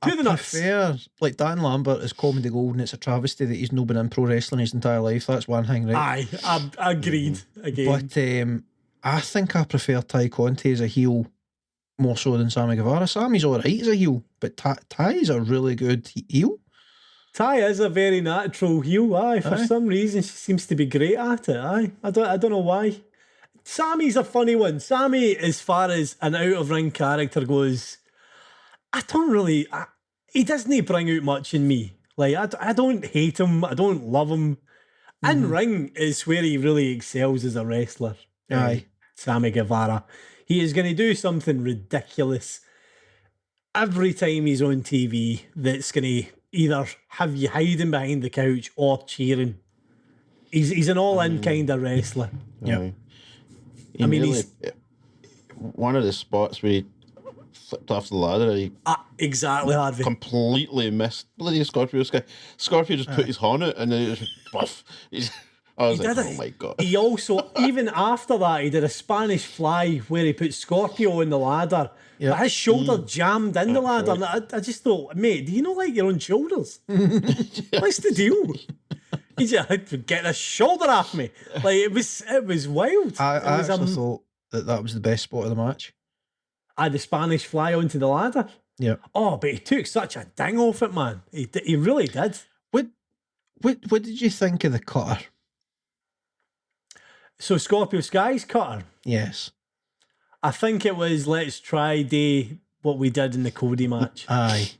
To the nuts. Fair, like Dan Lambert is comedy gold, and it's a travesty that he's not been in pro wrestling his entire life. That's one thing, right? Aye, I agreed again. But I think I prefer Ty Conti as a heel more so than Sammy Guevara. Sammy's alright as a heel, but Ty is a really good heel. Ty is a very natural heel, aye. For some reason, she seems to be great at it, aye. I don't know why. Sammy's a funny one. Sammy, as far as an out-of-ring character goes, I don't really... he doesn't bring out much in me. Like, I don't hate him. I don't love him. In-ring is where he really excels as a wrestler. Aye. Sammy Guevara. He is going to do something ridiculous every time he's on TV that's going to either have you hiding behind the couch or cheering. He's an all-in kind of wrestler. Yeah. I mean, he's... One of the spots where he flipped off the ladder, he exactly, Harvey. completely missed bloody Scorpio's guy. Scorpio just put his horn out and then it just buff. I was like, oh my God. He also, even after that, he did a Spanish fly where he put Scorpio on the ladder. Yep. But his shoulder jammed in the ladder. Right. And I just thought, mate, do you not like your own shoulders? What's the deal? He just had to get his shoulder off me. Like, it was wild. I actually thought that was the best spot of the match. I had the Spanish fly onto the ladder. Yeah. Oh, but he took such a ding off it, man. He really did. What did you think of the cutter? So Scorpio Sky's cutter. Yes. I think it was let's try do what we did in the Cody match. Aye.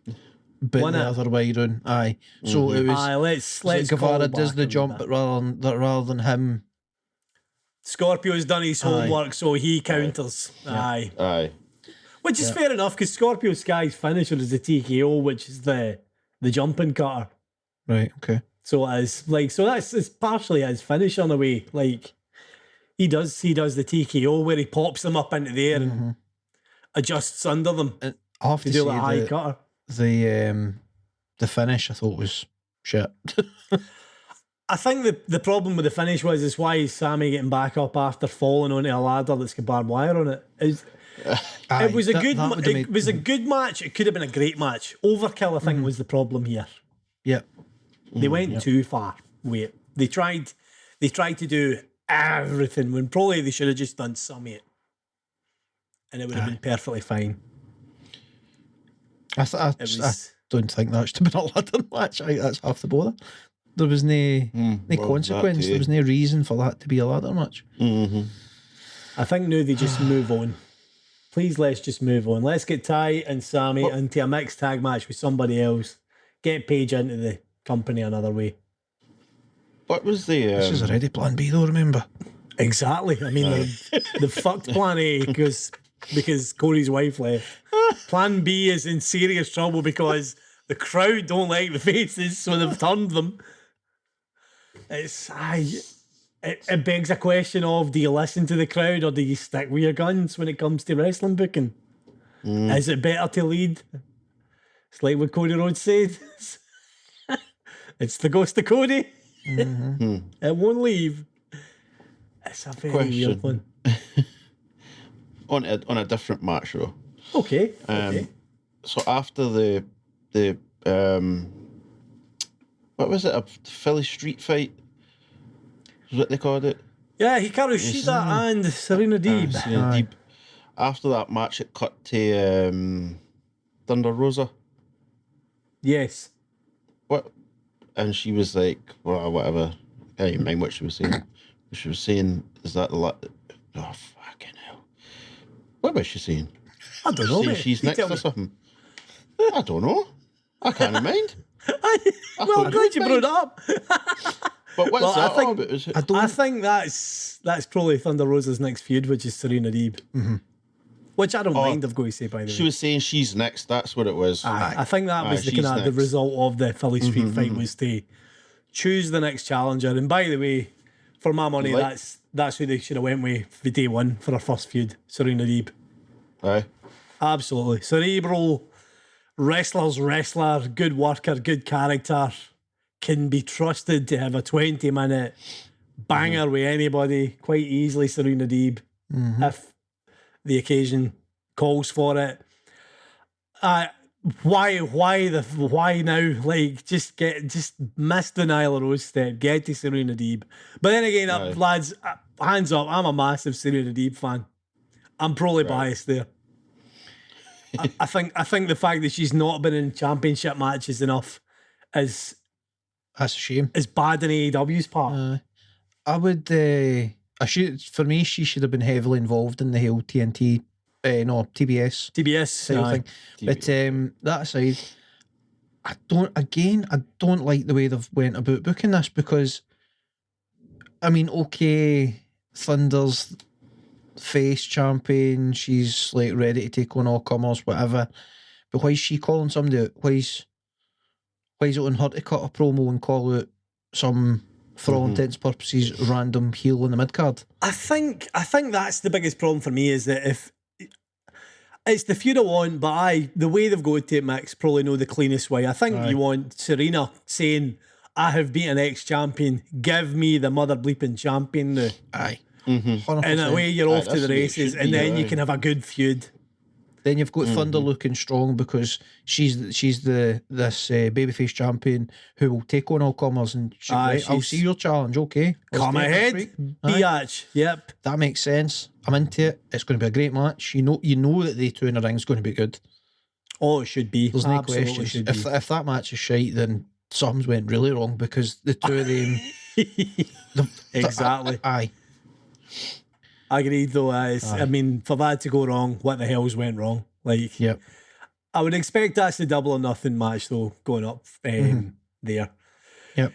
But Why the not? other way round. Aye. So it was. Aye, let's Guevara call does back the on jump, that. but rather than him. Scorpio's done his homework, so he counters. Aye. Aye. Which is fair enough, because Scorpio Sky's finisher is the TKO, which is the jumping cutter. Right. Okay. So it's partially his finisher in a way. Like he does the TKO where he pops them up into the air and adjusts under them I have to do say a high cutter. the finish I thought was shit. I think the problem with the finish is why is Sammy getting back up after falling onto a ladder that's got barbed wire on it. It was a good match. It could have been a great match. Overkill, I think, was the problem here. Yep. They went too far. They tried to do everything when probably they should have just done some of it, and it would have been perfectly fine. I don't think that should have been a ladder match. I think that's half the bother. There was no consequence. There was no reason for that to be a ladder match. Mm-hmm. I think now they just move on. Please, let's just move on. Let's get Ty and Sammy into a mixed tag match with somebody else. Get Paige into the company another way. What was the... This is already plan B though, remember? Exactly. I mean, the fucked plan A because Corey's wife left. Plan B is in serious trouble because the crowd don't like the faces, so they've turned them. It begs a question of, do you listen to the crowd or do you stick with your guns when it comes to wrestling booking? Is it better to lead? It's like what Cody Rhodes said. It's the ghost of Cody. It won't leave. It's a very weird one. on a different match though. Okay. So after the what was it? A Philly street fight? Is what they called it? Yeah, Hikaru Shida and Serena Deeb. Serena Deeb. After that match, it cut to Thunder Rosa. Yes. What? And she was like, well, whatever. I can't even mind what she was saying. She was saying, is that the oh, fucking hell. What was she saying? I don't know, mate. She's next or something. I don't know. I can't mind. I'm glad you brought it up. But what's that all about? I think that's probably Thunder Rosa's next feud, which is Serena Deeb. Which I don't mind, I've got to say, by the way. She was saying she's next, that's what it was. I think that was the result of the Philly Street fight was to choose the next challenger. And by the way, for my money, that's who they should have went with for day one for our first feud, Serena Deeb. Aye. Absolutely. Cerebral, wrestler, good worker, good character, can be trusted to have a 20-minute banger with anybody quite easily, Serena Deeb, if the occasion calls for it. Why now? Like, just miss the Nyla Rose step, get to Serena Deeb. But then again, lads, hands up, I'm a massive Serena Deeb fan. I'm probably biased there. I think the fact that she's not been in championship matches enough is that's a shame. Is bad in AEW's part. I would. For me, she should have been heavily involved in the whole TNT. TBS. TBS thing. But that aside, I don't like the way they've went about booking this because, I mean, okay, Thunder's face champion, she's like ready to take on all comers, whatever. But why is she calling somebody out? Why is it on her to cut a promo and call out some, for all intents and purposes, random heel in the mid card? I think that's the biggest problem for me, is that if it's the feud I want, but the way they've got to it, Mick's probably know the cleanest way. I think you want Serena saying, I have beaten ex-champion, give me the mother bleeping champion now. Aye. And that way you're off to the races, and then you can have a good feud. Then you've got Thunder looking strong because she's this babyface champion who will take on all comers, and I'll see your challenge. Okay, come ahead, biatch. Yep, that makes sense. I'm into it. It's going to be a great match. You know that they two in the ring is going to be good. Oh, it should be. There's no question. If that match is shite, then something's went really wrong because the two of them. Exactly. Aye. Agreed, though. I mean, for that to go wrong, what the hell's went wrong? Like, yep. I would expect that's the double or nothing match, though, going up there. Yep.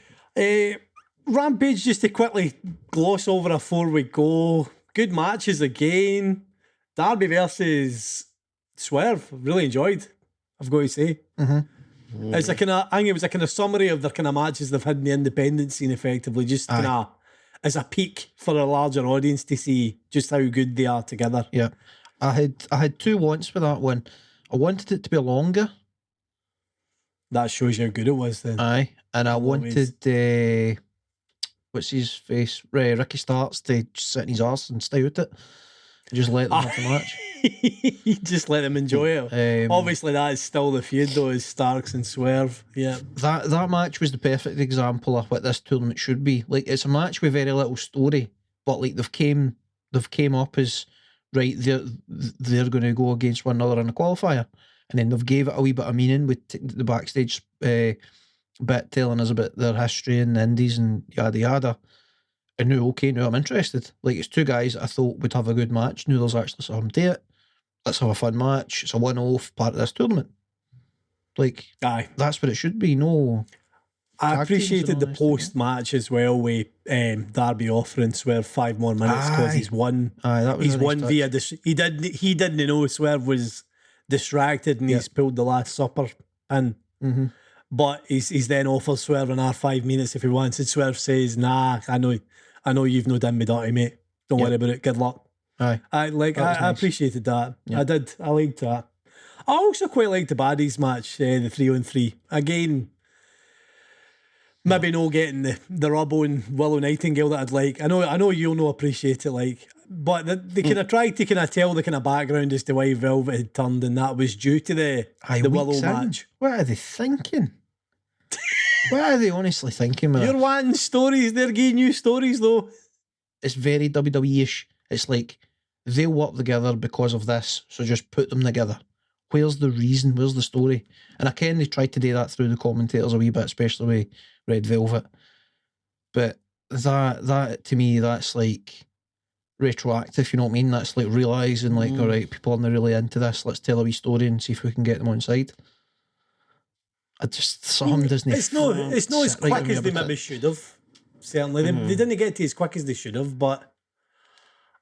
Rampage, just to quickly gloss over before we go. Good matches again. Darby versus Swerve. Really enjoyed, I've got to say. It's a kind of, I think it was a kind of summary of the kind of matches they've had in the independent scene, effectively, just kind of as a peak for a larger audience to see just how good they are together. Yeah. I had two wants for that one. I wanted it to be longer. That shows you how good it was then. Aye. And I wanted what's his face? Ricky Starks to just sit in his arse and stay with it. And just let them have the match. Just let them enjoy it. Obviously, that is still the feud, though, is Starks and Swerve. Yeah. That match was the perfect example of what this tournament should be. Like, it's a match with very little story, but like they've came up as right, they're going to go against one another in a qualifier, and then they've gave it a wee bit of meaning with the backstage bit telling us about their history and the indies and yada yada. And now, okay, now I'm interested. Like, it's two guys that I thought would have a good match. Now there's actually something to it. Let's have a fun match. It's a one-off part of this tournament. Like, aye, that's what it should be. No, I appreciated the post-match as well with Darby offering Swerve 5 more minutes because he's won. Aye, that was he's a nice won touch. via he didn't know Swerve was distracted and he's pulled the Last Supper in. Mm-hmm. But he's then offered Swerve another 5 minutes if he wants. And Swerve says, "Nah, I know you've no done me dirty, mate. Don't worry about it. Good luck." Aye. I nice. appreciated that. Yeah. I did. I liked that. I also quite liked the Baddies match, the 3-on-3. Again, maybe no getting the rub on Willow Nightingale that I'd like. I know you'll not appreciate it, like, but they kind of tried to kind of tell the kind of background as to why Velvet had turned, and that was due to the Willow weeks in. match. What are they thinking? What are they honestly thinking? You're wanting stories. They're giving you stories, though. It's very WWE-ish. It's like, they'll work together because of this, so just put them together. Where's the reason? Where's the story? And I ken they tried to do that through the commentators a wee bit, especially with Red Velvet. But that to me, that's like retroactive, you know what I mean? That's like realising, like, all right, people aren't really into this. Let's tell a wee story and see if we can get them on side. I just, some doesn't. It's not as quick as they maybe should have. Certainly, they didn't get to as quick as they should have. But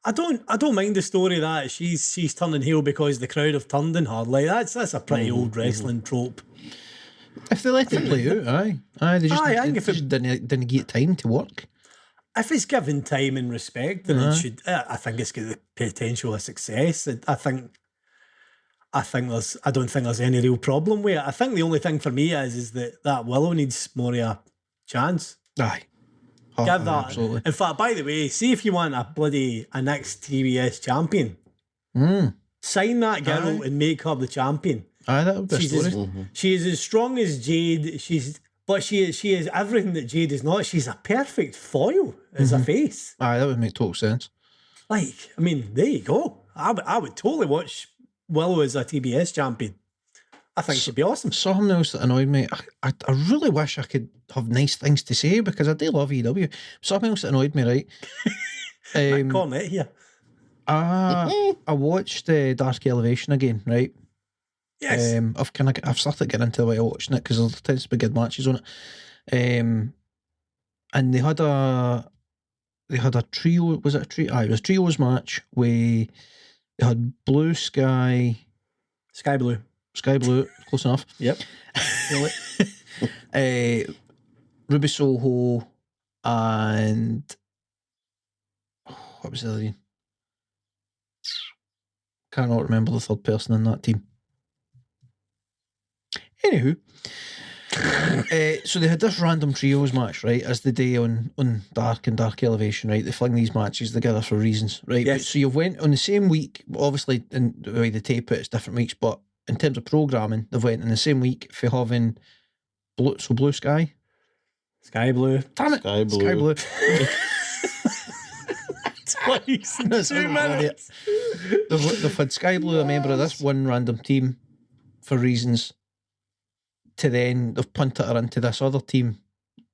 I don't mind the story that she's turning heel because the crowd have turned on her. Like, that's a pretty old wrestling trope. If they let it play out, aye, they just, Aye, I think they if it- just didn't get time to work. If it's given time and respect, then it should. I think it's got the potential of success. I don't think there's any real problem with it. I think the only thing for me is that Willow needs more of a chance. Aye. Oh, Give that. absolutely. In fact, by the way, see if you want a next TBS champion, sign that girl and make her the champion. Aye, that would be a story. She is as strong as Jade. She is everything that Jade is not. She's a perfect foil as a face. Aye, that would make total sense. Like, I mean, there you go. I would totally watch Willow as a TBS champion. I think she'd be awesome. Something else that annoyed me, I really wish I could have nice things to say because I do love EW. Something else that annoyed me, right? Cornet here. I watched Dark Elevation again, right? Yes. I've started getting into the way of watching it because there tends to be good matches on it. And they had a trio. Was it a trio? Aye, it was a trios match where they had Blue Sky, Sky Blue, close enough. Yep. Ruby Soho and what was the other name? Cannot remember the third person in that team. Anywho, so they had this random trios match, right, as the day on Dark and Dark Elevation, right? They fling these matches together for reasons, right? Yes. But, so you went on the same week, obviously in the way they tape it, it's different weeks, but in terms of programming, they've went in the same week for having Blue Sky. Sky Blue. Damn it. Sky Blue. Sky Blue. Twice in That's 2 an idiot. minutes. They've had Sky Blue, a member of this one random team, for reasons, to then they've punted her into this other team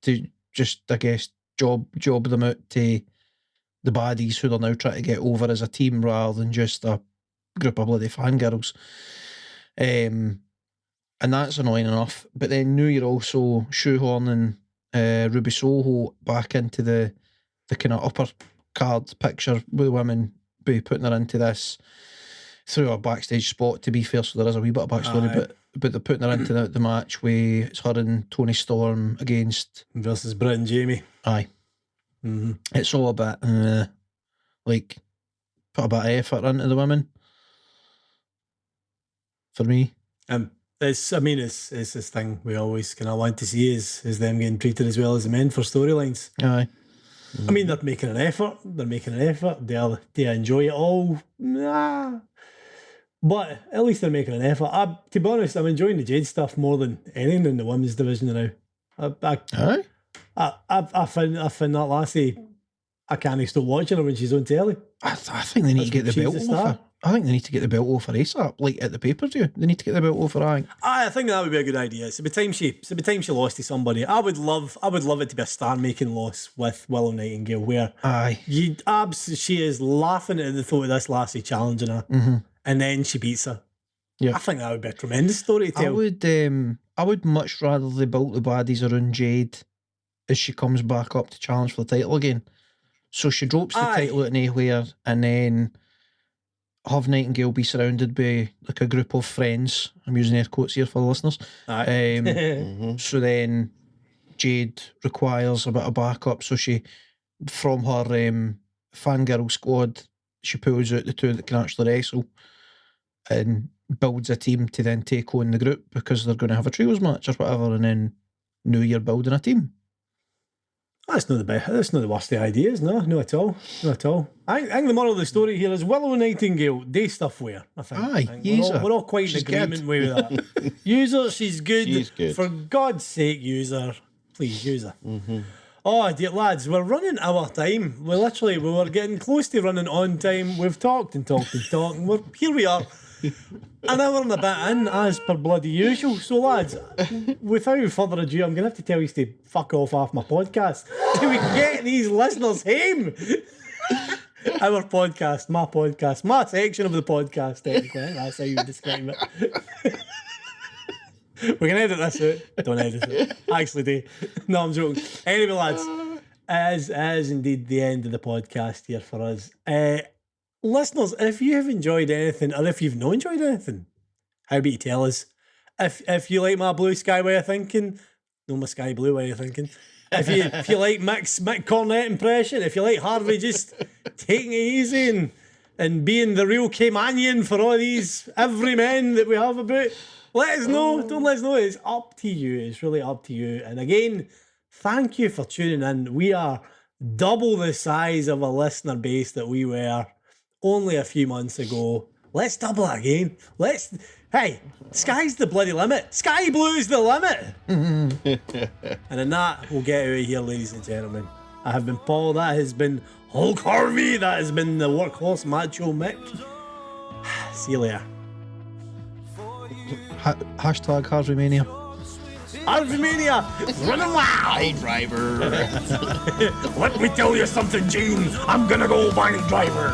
to just, I guess, job them out to the baddies who they're now trying to get over as a team rather than just a group of bloody fangirls. And that's annoying enough. But then now you're also shoehorning Ruby Soho back into the kind of upper card picture with women, by putting her into this through a backstage spot, to be fair, so there is a wee bit of backstory, but they're putting her into the match where it's her and Tony Storm against versus Britt and Jamie. Aye. Mm-hmm. It's all a bit like put a bit of effort into the women for me. It's this thing we always kind of want to see is them getting treated as well as the men for storylines. Aye. I mean, they're making an effort. Do I enjoy it all? Nah. But at least they're making an effort. To be honest, I'm enjoying the Jade stuff more than anything in the women's division now. I find that lassie, I can't stop watching her when she's on telly. I think they need to get the belt off her. I think they need to get the belt off her ASAP, like at the pay-per-view. They need to get the belt off her. I think that would be a good idea. It's about time she lost to somebody. I would love it to be a star-making loss with Willow Nightingale, where she is laughing at the thought of this lassie challenging her, and then she beats her. Yeah, I think that would be a tremendous story to tell. I would much rather they built the baddies around Jade as she comes back up to challenge for the title again. So she drops the title out of nowhere, and then have Nightingale be surrounded by like a group of friends. I'm using air quotes here for the listeners. So then Jade requires a bit of backup. So she, from her fangirl squad, she pulls out the two that can actually wrestle and builds a team to then take on the group because they're going to have a trios match or whatever, and then now you're building a team. That's not the best. That's not the worst of the ideas. No, not at all. Not at all. I think the moral of the story here is Willow Nightingale, day stuff wear. I think. We're all quite in agreement with that. Use her. She's good. She's good. For God's sake, use her. Please use her. Oh, dear lads, we're running our time. We were getting close to running on time. We've talked and talked and talked. And here we are. An hour and a bit in, as per bloody usual. So, lads, without further ado, I'm going to have to tell you to fuck off my podcast so we can get these listeners home. Our podcast, my section of the podcast, technically. That's how you describe it. We're going to edit this out. Don't edit it. Actually, do. No, I'm joking. Anyway, lads, as indeed the end of the podcast here for us. Listeners, if you have enjoyed anything, or if you've not enjoyed anything, how about you tell us? If you like my blue sky way of thinking, no, my sky blue way of thinking. If you like Mick Cornette impression, if you like Harvey just taking it easy and being the real Caymanian for all these everymen that we have about, let us know. Don't let us know. It's up to you. It's really up to you. And again, thank you for tuning in. We are double the size of a listener base that we were only a few months ago. Let's double it again. Hey, sky's the bloody limit. Sky blue's the limit. And in that, we'll get out of here, ladies and gentlemen. I have been Paul. That has been Hulk Harvey. That has been the workhorse Macho Mick. See you later. Hashtag Harvey Mania. Harvey Mania, running wild. Hey, driver. Let me tell you something, Gene. I'm gonna go find driver.